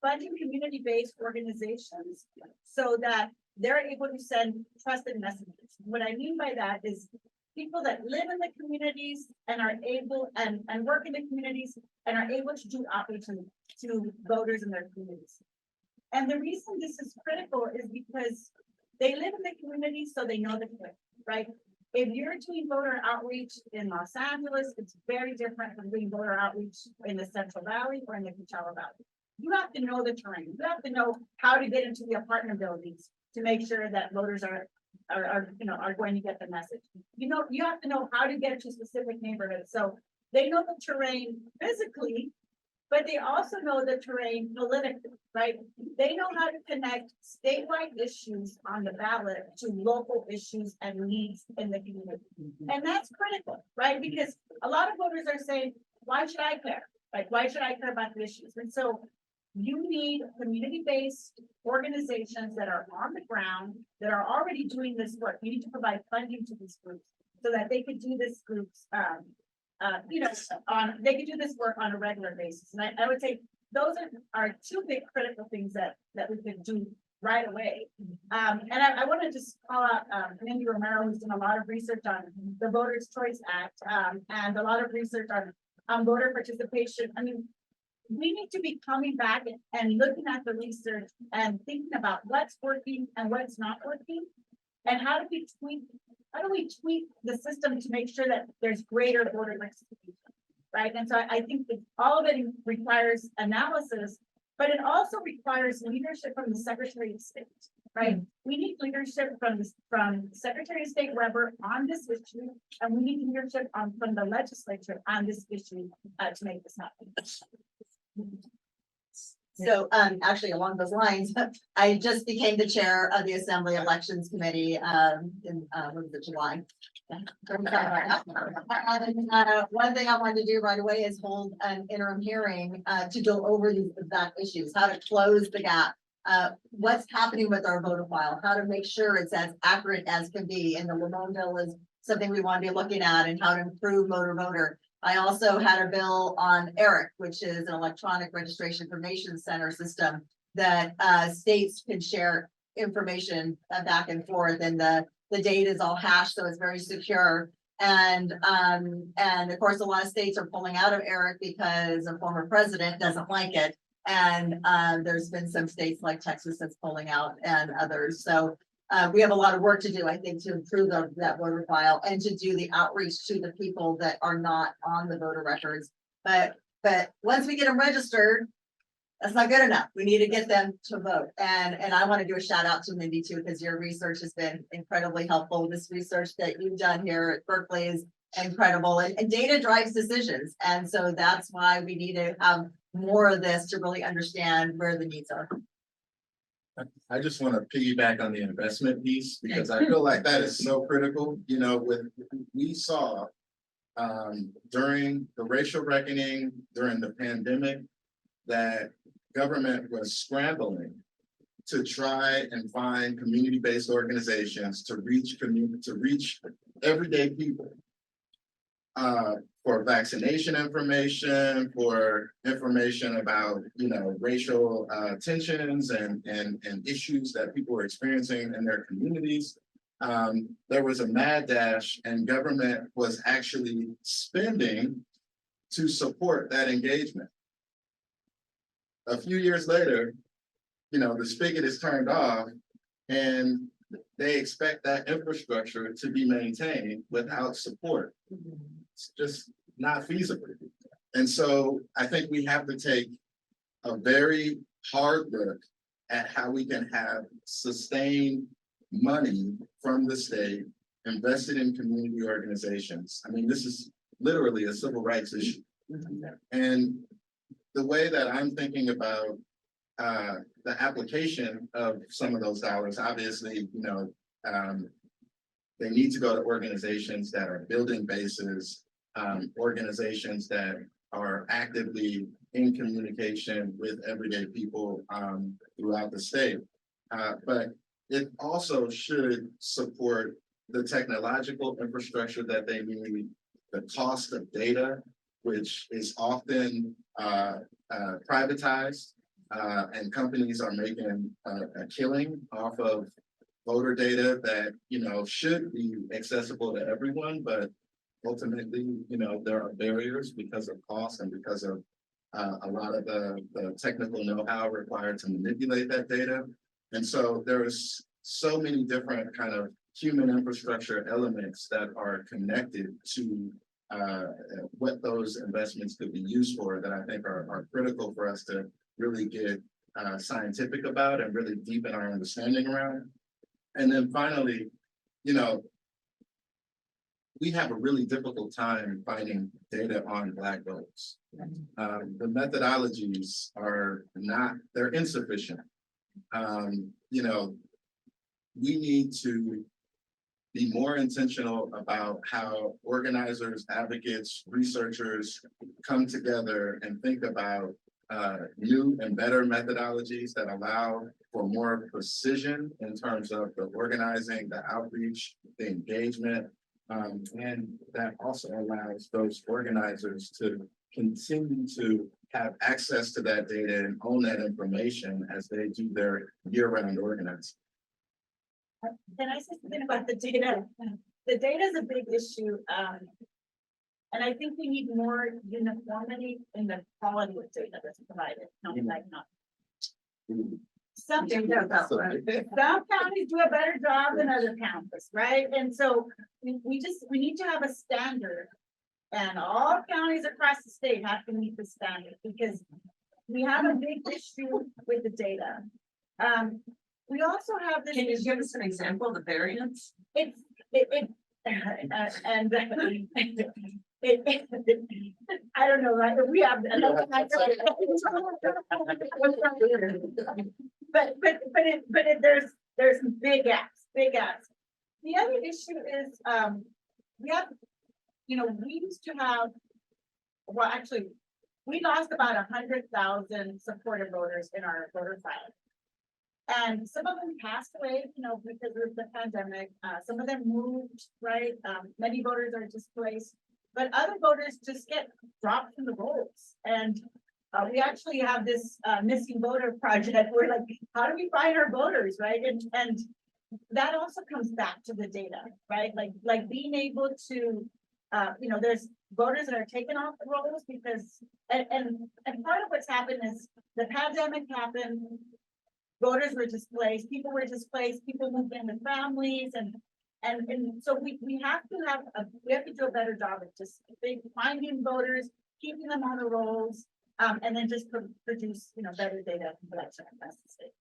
funding community-based organizations so that they're able to send trusted messages. What I mean by that is people that live in the communities and are able and work in the communities and are able to do outreach to voters in their communities. And the reason this is critical is because they live in the community, so they know the clip, right? If you're doing voter outreach in Los Angeles, it's very different from doing voter outreach in the Central Valley or in the Coachella Valley. You have to know the terrain. You have to know how to get into the apartment buildings to make sure that voters are going to get the message. You have to know how to get to specific neighborhoods. So they know the terrain physically, but they also know the terrain politically, right? They know how to connect statewide issues on the ballot to local issues and needs in the community. And that's critical, right? Because a lot of voters are saying, why should I care? Like, why should I care about the issues? And so you need community-based organizations that are on the ground, that are already doing this work. You need to provide funding to these groups so that they could do this groups, they could do this work on a regular basis. And I would say those are two big critical things that we could do right away. And I want to just call out Mindy Romero, who's done a lot of research on the Voters' Choice Act and a lot of research on voter participation. I mean, we need to be coming back and looking at the research and thinking about what's working and what's not working, and how do we tweak the system to make sure that there's greater voter participation, right? And so I think that all of it requires analysis, but it also requires leadership from the Secretary of State, right? We need leadership from Secretary of State Weber on this issue, and we need leadership from the legislature on this issue to make this happen. So actually along those lines, I just became the chair of the Assembly Elections Committee in what was it, July? One thing I wanted to do right away is hold an interim hearing to go over these exact issues, how to close the gap. What's happening with our voter file, how to make sure it's as accurate as can be. And the Lamone bill is something we want to be looking at, and how to improve voter. I also had a bill on ERIC, which is an electronic registration information center system that states can share information back and forth, and the data is all hashed, so it's very secure. And of course, a lot of states are pulling out of ERIC because a former president doesn't like it. And there's been some states like Texas that's pulling out, and others. So we have a lot of work to do, I think, to improve that voter file and to do the outreach to the people that are not on the voter records. But once we get them registered, that's not good enough. We need to get them to vote. And I want to do a shout out to Mindy too, because your research has been incredibly helpful. This research that you've done here at Berkeley is incredible, and data drives decisions. And so that's why we need to have more of this to really understand where the needs are. I just want to piggyback on the investment piece, because I feel like that is so critical. You know, we saw during the racial reckoning, during the pandemic, that government was scrambling to try and find community-based organizations to reach everyday people. For vaccination information, for information about, racial tensions and issues that people are experiencing in their communities. there was a mad dash and government was actually spending to support that engagement. A few years later, the spigot is turned off and they expect that infrastructure to be maintained without support. It's just not feasible. And so I think we have to take a very hard look at how we can have sustained money from the state invested in community organizations. I mean, this is literally a civil rights issue. And the way that I'm thinking about the application of some of those dollars, obviously, they need to go to organizations that are building bases, organizations that are actively in communication with everyday people throughout the state. But it also should support the technological infrastructure that they need, the cost of data, which is often privatized, and companies are making a killing off of voter data that, should be accessible to everyone, but ultimately, there are barriers because of cost and because of a lot of the technical know-how required to manipulate that data. And so there's so many different kind of human infrastructure elements that are connected to what those investments could be used for that I think are critical for us to really get scientific about and really deepen our understanding around. And then finally, we have a really difficult time finding data on Black votes. The methodologies they're insufficient. We need to be more intentional about how organizers, advocates, researchers come together and think about new and better methodologies that allow for more precision in terms of the organizing, the outreach, the engagement, and that also allows those organizers to continue to have access to that data and own that information as they do their year-round organizing. Can I say something about the data? The data is a big issue. And I think we need more uniformity in the quality of data that's provided. Some counties do a better job than other counties, right? And so we need to have a standard. And all counties across the state have to meet the standard because we have a big issue with the data. We also have this. Can you give us an example of the variance? I don't know, right? We have. There's big gaps. The other issue is we used to have, well, actually, we lost about 100,000 supportive voters in our voter file. And some of them passed away, because of the pandemic. Some of them moved, right? Many voters are displaced, but other voters just get dropped from the rolls. And we actually have this missing voter project. We're like, how do we find our voters, right? And that also comes back to the data, right? Like being able to, there's voters that are taken off the rolls because, and part of what's happened is the pandemic happened. Voters were displaced, people moved in with families, and so we have to do a better job of just finding voters, keeping them on the rolls, and then just produce better data collection across the state.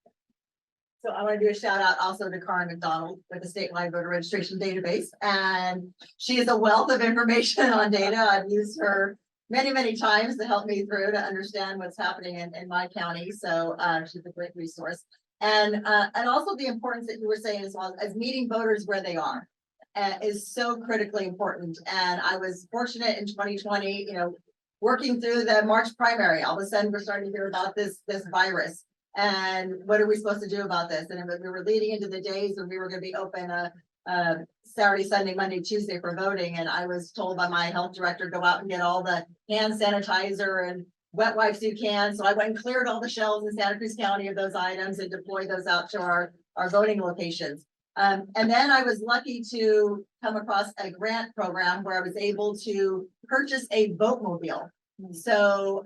So I want to do a shout out also to Caren McDonald with the statewide voter registration database, and she is a wealth of information on data. I've used her many times to help me through to understand what's happening in my county. So she's a great resource. And also the importance that you were saying as well as meeting voters where they are is so critically important. And I was fortunate in 2020, working through the March primary. All of a sudden we're starting to hear about this virus. And what are we supposed to do about this? And we were leading into the days when we were going to be open Saturday, Sunday, Monday, Tuesday for voting. And I was told by my health director, go out and get all the hand sanitizer and wet wipes you can. So I went and cleared all the shelves in Santa Cruz County of those items and deployed those out to our voting locations. And then I was lucky to come across a grant program where I was able to purchase a boatmobile. So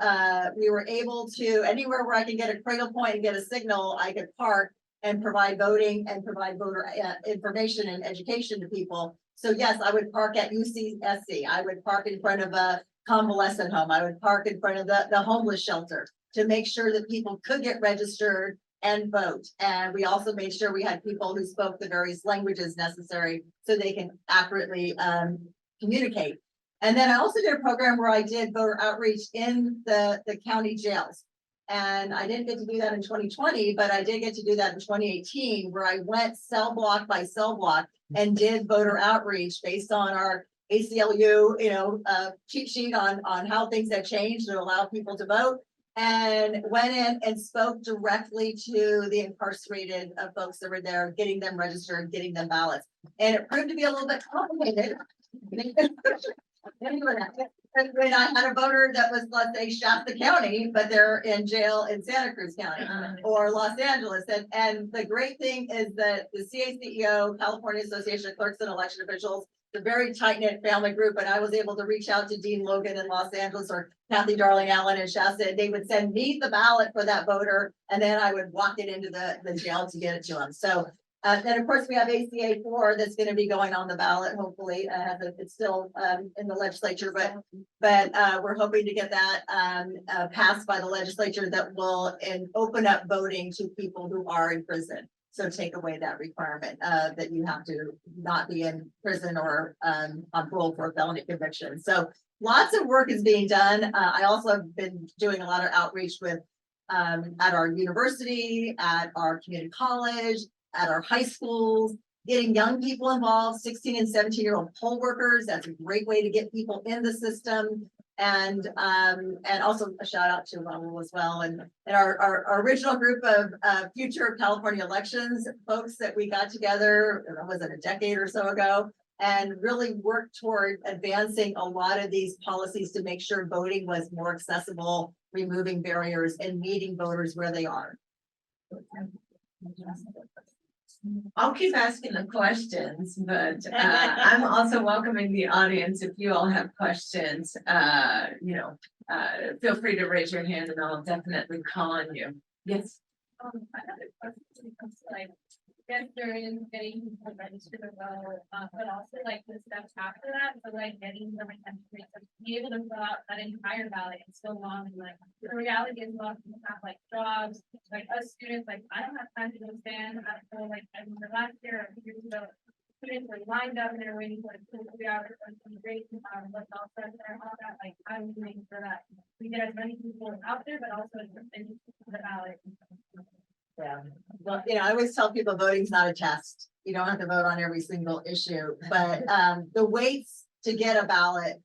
we were able to, anywhere where I could get a cradle point and get a signal, I could park and provide voting and provide voter information and education to people. So yes, I would park at UCSC. I would park in front of a convalescent home. I would park in front of the homeless shelter to make sure that people could get registered and vote. And we also made sure we had people who spoke the various languages necessary so they can accurately communicate. And then I also did a program where I did voter outreach in the county jails. And I didn't get to do that in 2020, but I did get to do that in 2018, where I went cell block by cell block and did voter outreach based on our ACLU, cheat sheet on how things have changed to allow people to vote. And went in and spoke directly to the incarcerated folks that were there, getting them registered, getting them ballots. And it proved to be a little bit complicated. When I had a voter that was, let's say, Shasta County, but they're in jail in Santa Cruz County or Los Angeles. And the great thing is that the CACEO, California Association of Clerks and Election Officials, a very tight-knit family group, and I was able to reach out to Dean Logan in Los Angeles or Kathy Darling Allen in Shasta, and they would send me the ballot for that voter, and then I would walk it into the jail to get it to them. So then of course we have ACA 4 that's going to be going on the ballot, hopefully. It's still in the legislature, but we're hoping to get that passed by the legislature that will open up voting to people who are in prison. So take away that requirement that you have to not be in prison or on parole for a felony conviction. So lots of work is being done. I also have been doing a lot of outreach with at our university, at our community college, at our high schools, getting young people involved, 16 and 17-year-old poll workers. That's a great way to get people in the system. And also a shout out to Raul as well. And our original group of future California elections folks that we got together, was it a decade or so ago, and really worked toward advancing a lot of these policies to make sure voting was more accessible, removing barriers and meeting voters where they are. I'll keep asking the questions, but I'm also welcoming the audience. If you all have questions, feel free to raise your hand and I'll definitely call on you. Yes. I have a question comes to like registering, getting people registered to vote, but also like the steps after that. So like getting the retention rate to be able to fill out that entire ballot is so long. And like the reality is, a lot of people have like jobs, like us students, like I don't have time to go stand at school. Like I remember last year, a few years ago, students were lined up and they're waiting for like 2 or 3 hours for some great what's all set there, all that. Like how do we make sure that we get as many people out there, but also into the ballot? Yeah, well, I always tell people voting's not a test. You don't have to vote on every single issue, but the waits to get a ballot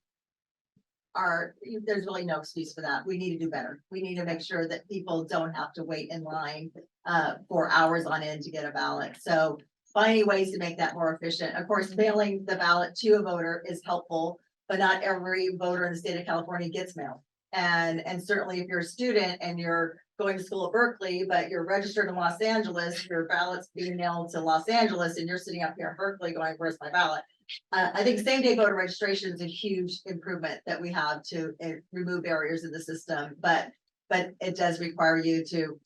there's really no excuse for that. We need to do better. We need to make sure that people don't have to wait in line for hours on end to get a ballot. So finding ways to make that more efficient. Of course, mailing the ballot to a voter is helpful, but not every voter in the state of California gets mail. And certainly if you're a student and you're going to school at Berkeley, but you're registered in Los Angeles, your ballot's being mailed to Los Angeles and you're sitting up here in Berkeley going, where's my ballot? I think same day voter registration is a huge improvement that we have to remove barriers in the system, but it does require you to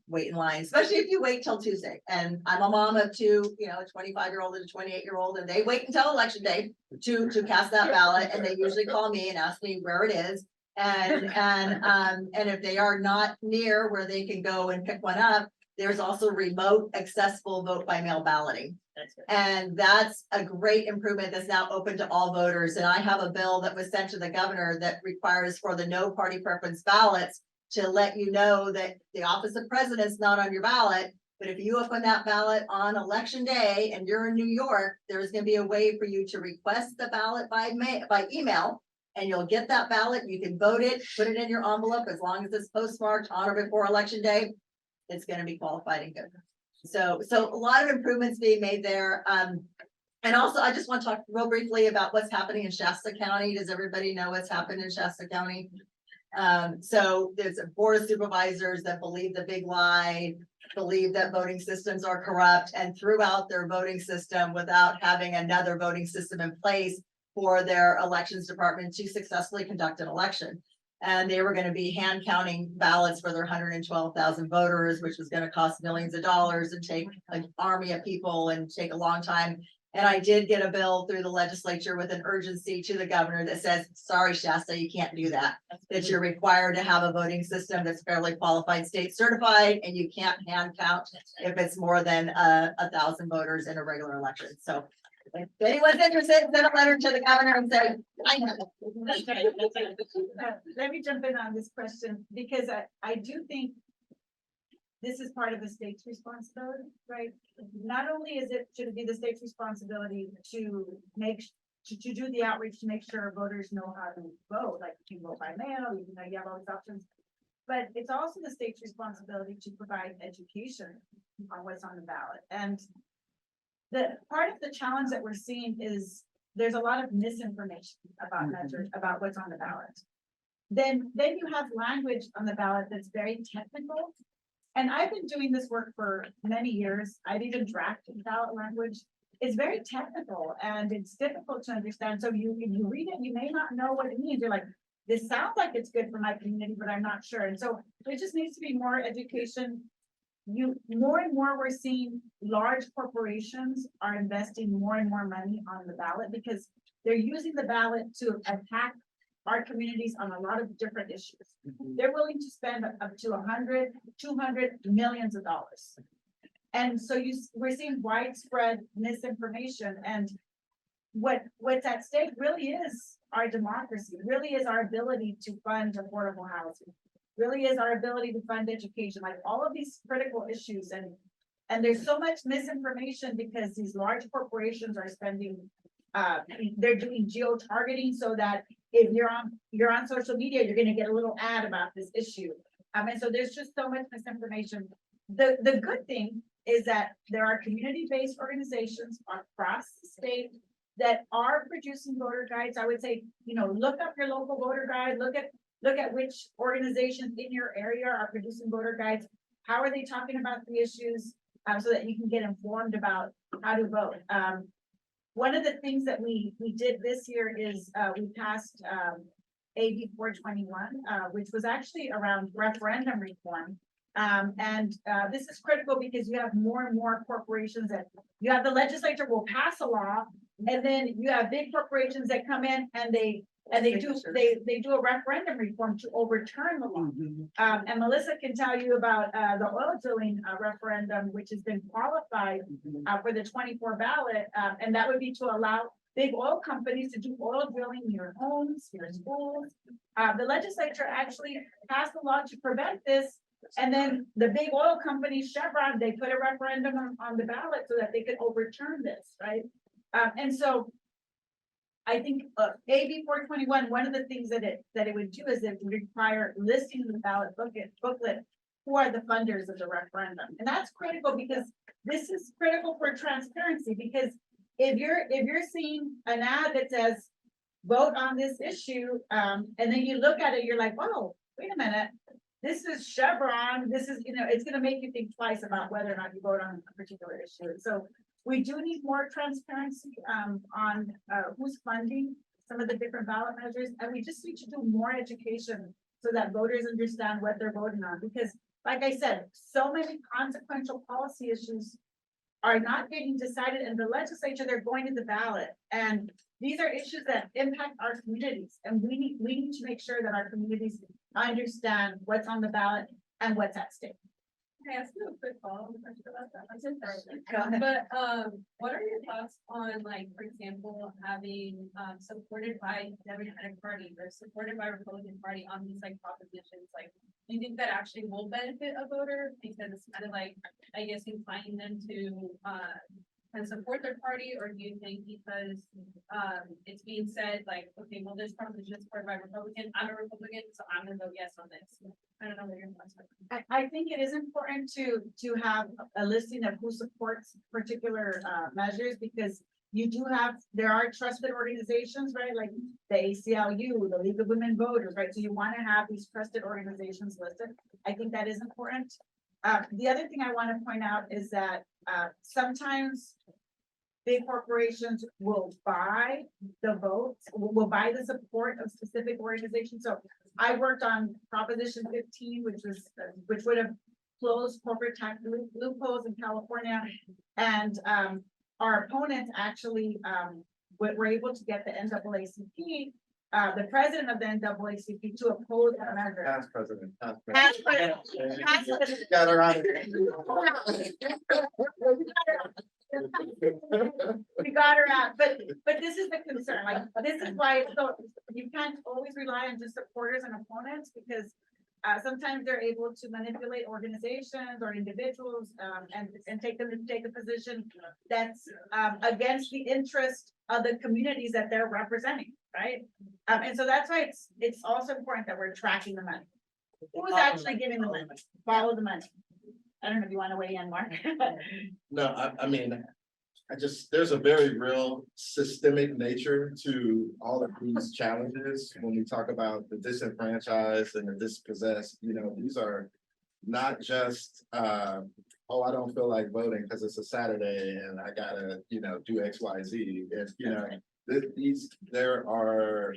wait in line, especially if you wait till Tuesday. And I'm a mom of two, a 25-year-old and a 28-year-old, and they wait until election day to cast that ballot. And they usually call me and ask me where it is. And if they are not near where they can go and pick one up, there's also remote accessible vote by mail balloting. And that's a great improvement that's now open to all voters. And I have a bill that was sent to the governor that requires for the no party preference ballots to let you know that the office of president is not on your ballot. But if you open that ballot on election day and you're in New York, there's going to be a way for you to request the ballot by email. And you'll get that ballot, you can vote it, put it in your envelope, as long as it's postmarked on or before election day, it's gonna be qualified and good. So a lot of improvements being made there. And also I just want to talk real briefly about what's happening in Shasta County. Does everybody know what's happened in Shasta County? So there's a board of supervisors that believe the big lie, believe that voting systems are corrupt and threw out their voting system without having another voting system in place for their elections department to successfully conduct an election. And they were gonna be hand counting ballots for their 112,000 voters, which was gonna cost millions of dollars and take an army of people and take a long time. And I did get a bill through the legislature with an urgency to the governor that says, sorry, Shasta, you can't do that. That you're required to have a voting system that's fairly qualified, state certified, and you can't hand count if it's more than 1,000 voters in a regular election. So if anyone's interested, send a letter to the governor and say, I know. Let me jump in on this question, because I do think this is part of the state's responsibility, right? Not only should it be the state's responsibility to do the outreach to make sure voters know how to vote, like you can vote by mail, you know, you have all these options. But it's also the state's responsibility to provide education on what's on the ballot. And the part of the challenge that we're seeing is there's a lot of misinformation about measures, about what's on the ballot. Then you have language on the ballot that's very technical. And I've been doing this work for many years. I've even drafted ballot language. It's very technical and it's difficult to understand. So if you read it, you may not know what it means. You're like, this sounds like it's good for my community, but I'm not sure. And so there just needs to be more education. More and more we're seeing large corporations are investing more and more money on the ballot because they're using the ballot to attack our communities on a lot of different issues. They're willing to spend up to 100, 200 millions of dollars. And so we're seeing widespread misinformation, and what's at stake really is our democracy, really is our ability to fund affordable housing, really is our ability to fund education, like all of these critical issues. And there's so much misinformation because these large corporations are spending, they're doing geo-targeting so that if you're on social media, you're gonna get a little ad about this issue. And so there's just so much misinformation. The good thing is that there are community-based organizations across the state that are producing voter guides. I would say, look up your local voter guide, look at which organizations in your area are producing voter guides. How are they talking about the issues, so that you can get informed about how to vote. One of the things that we did this year is we passed AB 421, which was actually around referendum reform. This is critical because you have more and more corporations that you have the legislature will pass a law, and then you have big corporations that come in and they do a referendum reform to overturn the law. And Melissa can tell you about the oil drilling referendum, which has been qualified for the 24 ballot, and that would be to allow big oil companies to do oil drilling near homes, near schools. The legislature actually passed a law to prevent this, and then the big oil company Chevron, they put a referendum on the ballot so that they could overturn this, right? And so I think AB 421, one of the things that it would do is it would require listing in the ballot booklet who are the funders of the referendum. And that's critical because this is critical for transparency, because if you're seeing an ad that says vote on this issue, and then you look at it, you're like, oh, wait a minute, this is Chevron, this is, it's gonna make you think twice about whether or not you vote on a particular issue. So we do need more transparency on who's funding some of the different ballot measures, and we just need to do more education so that voters understand what they're voting on. Because, like I said, so many consequential policy issues are not getting decided in the legislature; they're going to the ballot, and these are issues that impact our communities, and we need to make sure that our communities understand what's on the ballot and what's at stake. Can I ask you a quick follow-up question about that? I'm so sorry. But what are your thoughts on, like, for example, having supported by Democratic Party or supported by Republican Party on these like propositions? Like, do you think that actually will benefit a voter because it's kind of like, I guess, inclining them to kind of support their party, or do you think because it's being said like, okay, well, this proposition is supported by Republican, I'm a Republican, so I'm gonna vote yes on this. I don't know what your thoughts are. I think it is important to have a listing of who supports particular measures, because you do have, there are trusted organizations, right, like the ACLU, the League of Women Voters, right, so you want to have these trusted organizations listed. I think that is important. The other thing I want to point out is that, sometimes big corporations will buy the votes, will buy the support of specific organizations. So I worked on Proposition 15, which would have closed corporate tax loopholes in California. And our opponents actually were able to get the NAACP, the president of the NAACP, to oppose that measure. Past president. Past president. Past president. Got her on We got her out, but this is the concern, like, this is why, so you can't always rely on just supporters and opponents, because sometimes they're able to manipulate organizations or individuals, and take them to take a position that's against the interest of the communities that they're representing, right? And so that's why it's also important that we're tracking the money. Who's actually giving the money? Follow the money. I don't know if you want to weigh in, Mark. No, I mean, there's a very real systemic nature to all of these challenges. When we talk about the disenfranchised and the dispossessed, these are not just, oh, I don't feel like voting because it's a Saturday and I gotta, do X, Y, Z. There are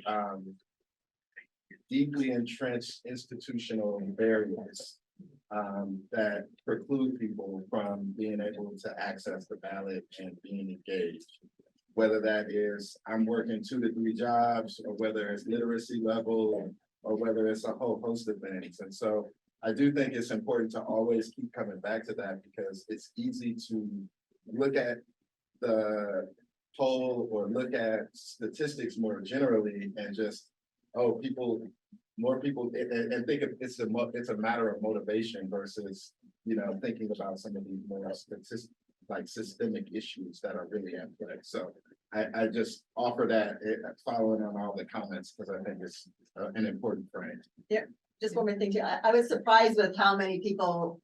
deeply entrenched institutional barriers that preclude people from being able to access the ballot and being engaged. Whether that is, I'm working 2 to 3 jobs, or whether it's literacy level, or whether it's a whole host of things. And so I do think it's important to always keep coming back to that, because it's easy to look at the poll or look at statistics more generally and just, oh, more people, and think it's a matter of motivation versus, thinking about some of these more systemic issues that are really at play. So I just offer that, following on all the comments, because I think it's an important frame. Just one more thing too. I was surprised with how many people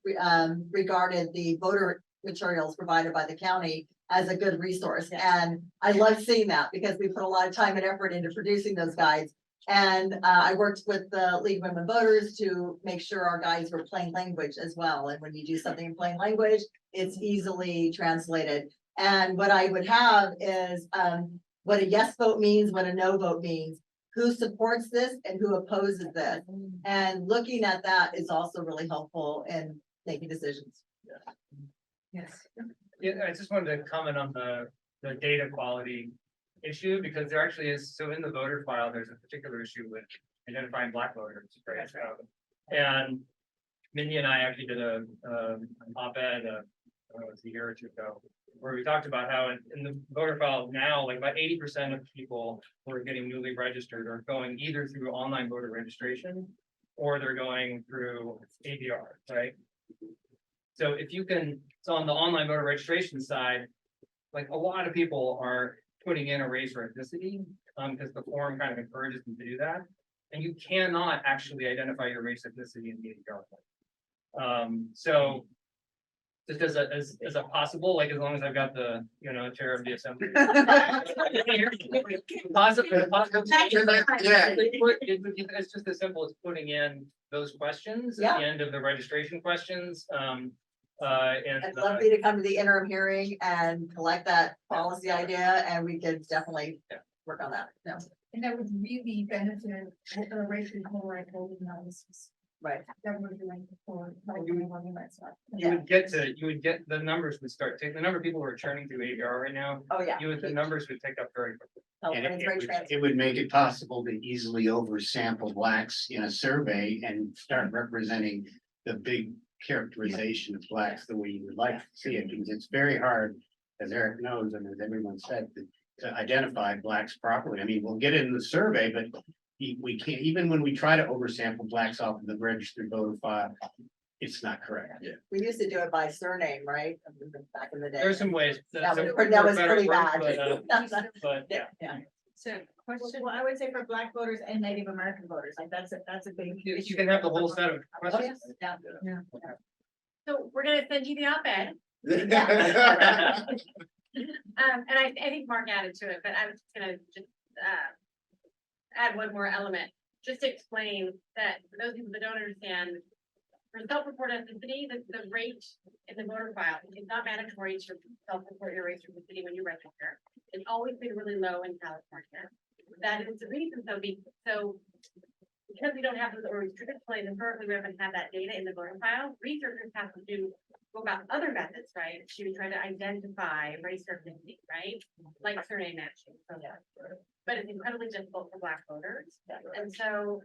regarded the voter materials provided by the county as a good resource. And I love seeing that, because we put a lot of time and effort into producing those guides. And I worked with the League of Women Voters to make sure our guides were plain language as well. And when you do something in plain language, it's easily translated. And what I would have is what a yes vote means, what a no vote means, who supports this and who opposes this. And looking at that is also really helpful in making decisions. Yes. Yeah, I just wanted to comment on the data quality issue, because there actually is, so in the voter file, there's a particular issue with identifying Black voters, right? And Mindy and I actually did an op-ed, a year or 2 ago, where we talked about how in the voter file now, like about 80% of people who are getting newly registered are going either through online voter registration or they're going through AVR, right? So so on the online voter registration side, like a lot of people are putting in a race or ethnicity, because the form kind of encourages them to do that. And you cannot actually identify your race ethnicity in the AVR. So just as a possible, like, as long as I've got the, chair of the assembly. It's just as simple as putting in those questions at the end of the registration questions. I'd love for you to come to the interim hearing and collect that policy idea, and we could definitely work on that. No. And that would really benefit the racial voting analysis Right. that we're doing for. You would get the numbers would start taking, the number of people who are churning through AVR right now, Oh, yeah. the numbers would take up very quickly. Oh, And and it's very transparent. it would make it possible to easily oversample Blacks in a survey and start representing the big characterization of Blacks the way you would like to see it, because it's very hard, as Eric knows, and as everyone said, to identify Blacks properly. I mean, we'll get it in the survey, but we can't, even when we try to oversample Blacks off of the registered voter file, it's not correct. Yeah. We used to do it by surname, right? Back in the day. There's some ways. That was better pretty work, bad. But yeah. Yeah. So question, Well, I would say for Black voters and Native American voters, like that's a big. You can have the whole set of questions. Yeah. so we're gonna send you the op-ed. And I think Mark added to it, but I was just gonna add one more element, just to explain that for those people that don't understand, for self-report ethnicity, the rate in the voter file, it's not mandatory to self-report your race or ethnicity when you register. It's always been really low in California. That is the reason, so because we don't have those restricted plays, and currently we haven't had that data in the voter file, researchers have to go about other methods, right, to try to identify race or ethnicity, right? Like surname matching. So, but it's incredibly difficult for Black voters. And so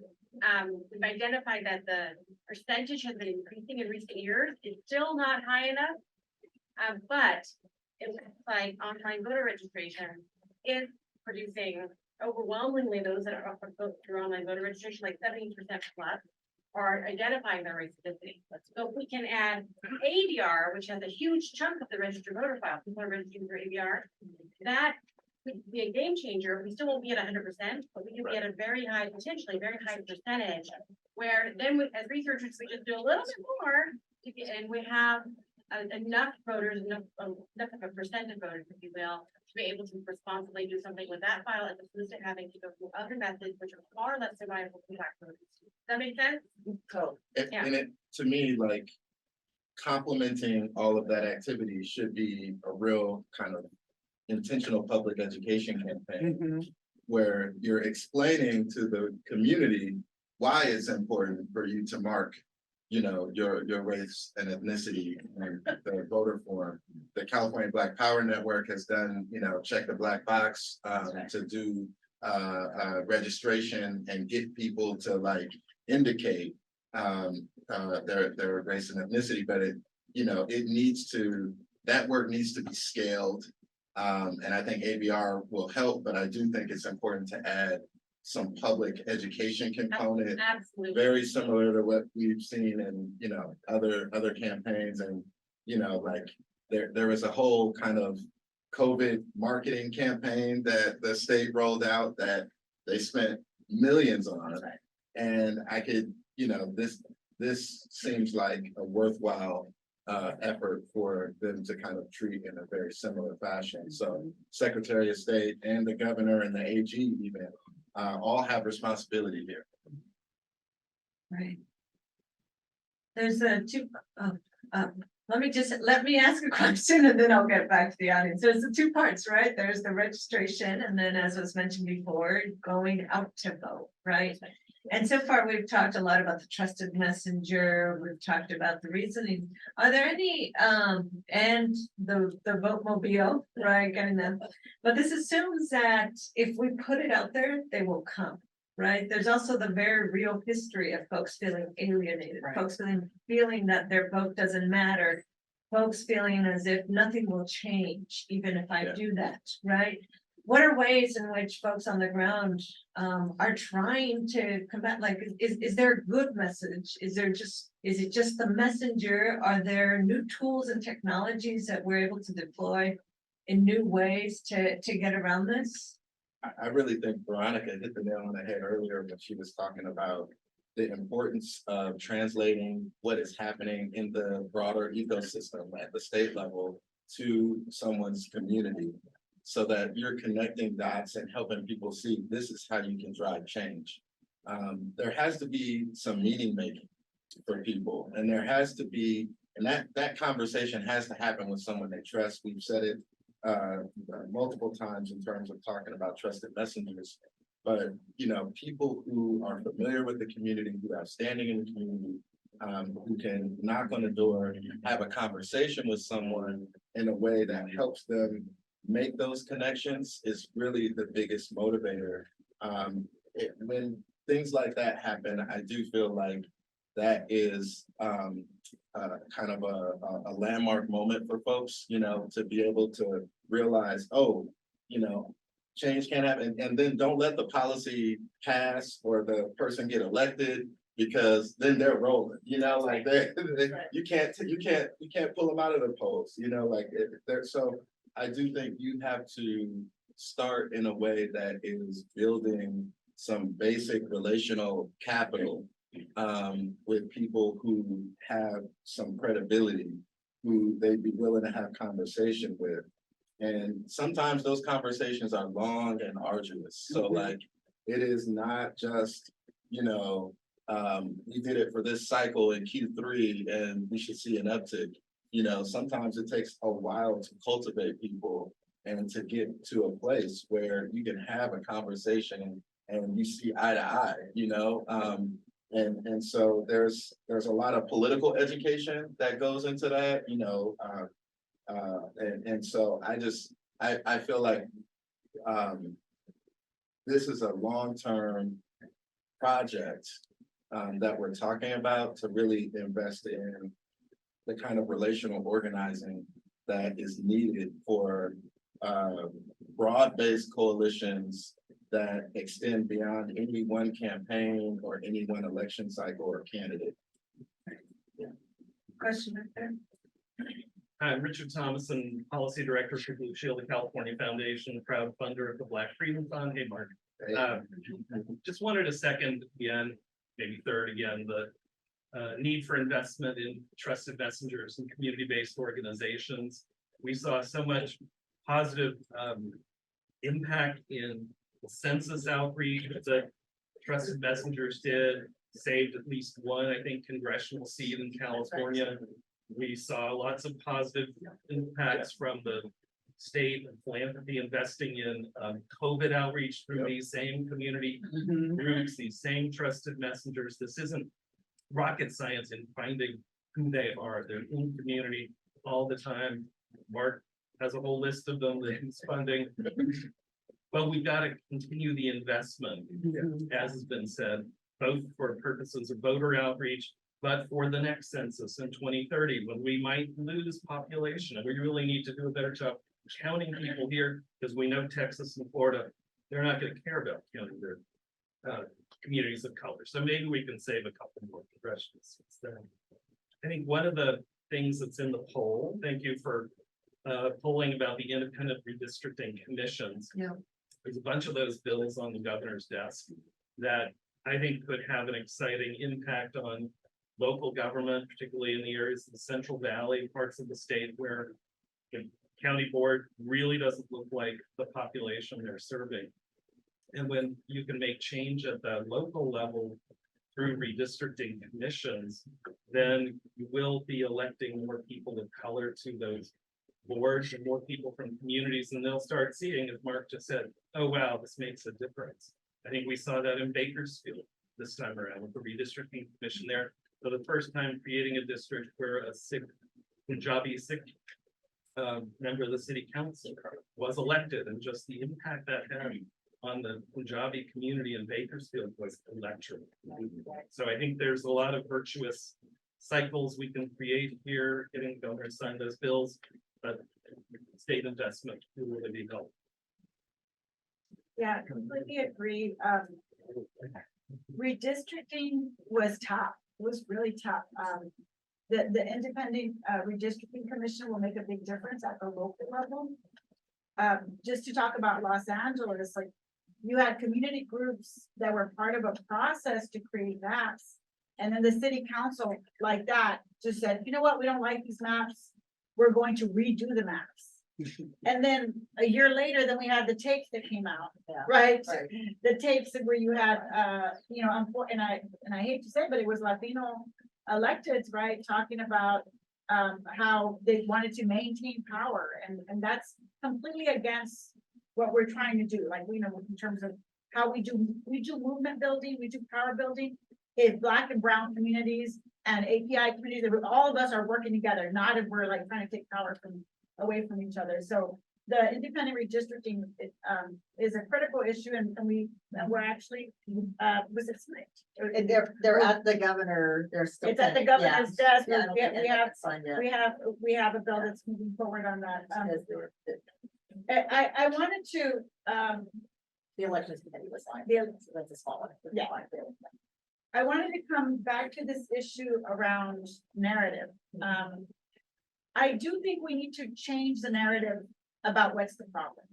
we've identified that the percentage has been increasing in recent years. It's still not high enough. But it looks like online voter registration is producing overwhelmingly those that are through online voter registration, like 70% plus, are identifying their race ethnicity. So if we can add ABR, which has a huge chunk of the registered voter file, people are registering for ABR, that could be a game changer. We still won't be at 100%, but we can be at a very high, potentially very high percentage, where then as researchers, we just do a little bit more to get, and we have enough voters, enough of a percent of voters, if you will, to be able to responsibly do something with that file, as opposed to having to go through other methods, which are far less survivable for Black voters. Does that make sense? Yeah. And it, to me, like, complementing all of that activity should be a real kind of intentional public education campaign, where you're explaining to the community why it's important for you to mark, you know, your race and ethnicity and the voter form. The California Black Power Network has done, you know, check the black box to do registration and get people to like indicate their race and ethnicity, but it, you know, it needs to, that work needs to be scaled. And I think ABR will help, but I do think it's important to add some public education component, Absolutely. very similar to what we've seen in, you know, other campaigns. And, you know, like there was a whole kind of COVID marketing campaign that the state rolled out that they spent millions on. And I could, you know, this seems like a worthwhile effort for them to kind of treat in a very similar fashion. So Secretary of State and the governor and the AG even all have responsibility here. Right. There's let me ask a question and then I'll get back to the audience. There's the two parts, right? There's the registration and then, as was mentioned before, going out to vote, right? And so far we've talked a lot about the trusted messenger. We've talked about the reasoning. Are there any and the vote mobile, right? Getting them, but this assumes that if we put it out there, they will come. Right. There's also the very real history of folks feeling alienated, folks feeling that their vote doesn't matter, folks feeling as if nothing will change, even if I do that. Right. What are ways in which folks on the ground are trying to combat? Like, is there a good message? Is it just the messenger? Are there new tools and technologies that we're able to deploy in new ways to get around this? I really think Veronica hit the nail on the head earlier when she was talking about the importance of translating what is happening in the broader ecosystem at the state level to someone's community, so that you're connecting dots and helping people see this is how you can drive change. There has to be some meaning making for people, and there has to be, and that conversation has to happen with someone they trust. We've said it multiple times in terms of talking about trusted messengers, but you know, people who are familiar with the community, who have standing in the community, who can knock on the door, have a conversation with someone in a way that helps them make those connections is really the biggest motivator. When things like that happen, I do feel like that is kind of a landmark moment for folks, you know, to be able to realize, oh, you know, change can happen, and then don't let the policy pass or the person get elected, because then they're rolling, you know, like you can't pull them out of the polls, you know, like they're, so I do think you have to start in a way that is building some basic relational capital with people who have some credibility, who they'd be willing to have conversation with. And sometimes those conversations are long and arduous. So like, it is not just, you know, we did it for this cycle in Q3 and we should see an uptick. You know, sometimes it takes a while to cultivate people and to get to a place where you can have a conversation and you see eye to eye, you know? And so there's a lot of political education that goes into that, you know, and so I feel like this is a long-term project that we're talking about to really invest in the kind of relational organizing that is needed for broad-based coalitions that extend beyond any one campaign or any one election cycle or candidate. Question right there. I'm Richard Thomason, Policy Director for Blue Shield, the California Foundation, proud funder of the Black Freedom Fund. Hey, Mark. Just wanted to second again, maybe third again, the need for investment in trusted messengers and community-based organizations. We saw so much positive impact in the census outreach that trusted messengers did, saved at least one, I think, congressional seat in California. We saw lots of positive impacts from the state and philanthropy investing in COVID outreach through these same community groups, these same trusted messengers. This isn't rocket science in finding who they are. They're in community all the time. Mark has a whole list of them that he's funding. But we've got to continue the investment, as has been said, both for purposes of voter outreach, but for the next census in 2030, when we might lose population. And we really need to do a better job counting people here, because we know Texas and Florida, they're not going to care about counting their communities of color. So maybe we can save a couple more congressional seats there. I think one of the things that's in the poll, thank you for polling about the independent redistricting commissions. Yeah. There's a bunch of those bills on the governor's desk that I think could have an exciting impact on local government, particularly in the areas of the Central Valley, parts of the state where the county board really doesn't look like the population they're serving. And when you can make change at the local level through redistricting commissions, then you will be electing more people of color to those boards and more people from communities, and they'll start seeing, as Mark just said, oh, wow, this makes a difference. I think we saw that in Bakersfield this time around with the redistricting commission there. For the first time, creating a district where a Sikh, Punjabi Sikh member of the city council was elected, and just the impact that had on the Punjabi community in Bakersfield was electric. So I think there's a lot of virtuous cycles we can create here, getting governors sign those bills, but state investment will really be helpful. Yeah, completely agree. Redistricting was tough. It was really tough. The independent redistricting commission will make a big difference at the local level. Just to talk about Los Angeles, like you had community groups that were part of a process to create maps. And then the city council like that just said, you know what, we don't like these maps. We're going to redo the maps. And then a year later, then we had the tapes that came out, right? The tapes where you had, you know, and I hate to say it, but it was Latino electeds, right? Talking about how they wanted to maintain power. And that's completely against what we're trying to do. Like, we know in terms of how we do movement building, we do power building. If Black and brown communities and API communities, all of us are working together, not if we're like trying to take power away from each other. So the independent redistricting is a critical issue, and we're actually was it tonight? And they're at the governor, they're still. It's at the governor's desk. Yeah, I don't think We have a bill that's moving forward on that. I wanted to The elections committee was on. That's a small one. Yeah. I wanted to come back to this issue around narrative. I do think we need to change the narrative about what's the problem.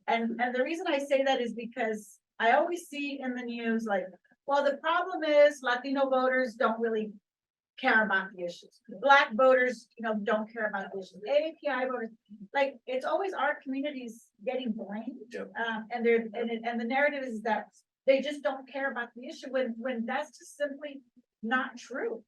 And the reason I say that is because I always see in the news, like, well, the problem is Latino voters don't really care about the issues. Black voters, don't care about the issues. AAPI voters, like, it's always our communities getting blamed. Yep. And the narrative is that they just don't care about the issue when that's just simply not true,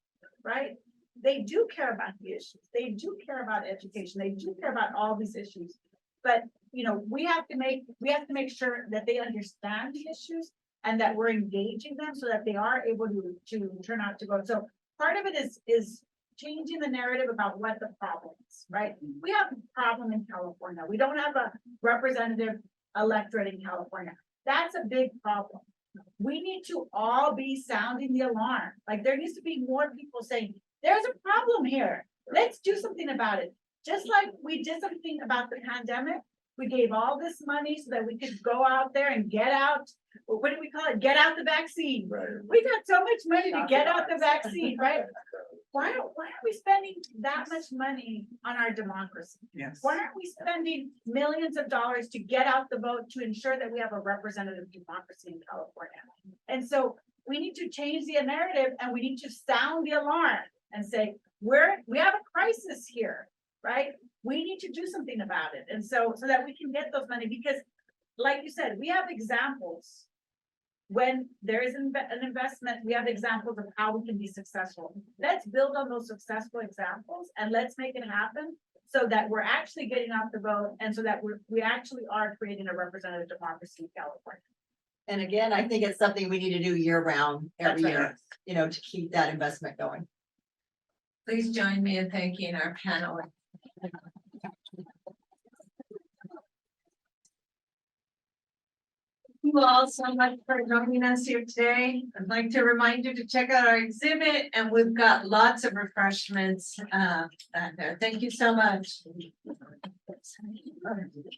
right? They do care about the issues. They do care about education. They do care about all these issues. But, we have to make sure that they understand the issues and that we're engaging them so that they are able to turn out to vote. So part of it is changing the narrative about what the problem is, right? We have a problem in California. We don't have a representative electorate in California. That's a big problem. We need to all be sounding the alarm. Like, there needs to be more people saying, there's a problem here. Let's do something about it. Just like we did something about the pandemic, we gave all this money so that we could go out there and get out, what do we call it? Get out the vaccine. Right. We got so much money to get out the vaccine, right? Why are we spending that much money on our democracy? Yes. Why aren't we spending millions of dollars to get out the vote to ensure that we have a representative democracy in California? And so we need to change the narrative and we need to sound the alarm and say, we have a crisis here, right? We need to do something about it. And so that we can get those money, because like you said, we have examples. When there is an investment, we have examples of how we can be successful. Let's build on those successful examples and let's make it happen so that we're actually getting out the vote and so that we actually are creating a representative democracy in California. And again, I think it's something we need to do year round, every That's right. year, to keep that investment going. Please join me in thanking our panelists. Thank you all so much for joining us here today. I'd like to remind you to check out our exhibit, and we've got lots of refreshments back there. Thank you so much.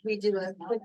We do a quick.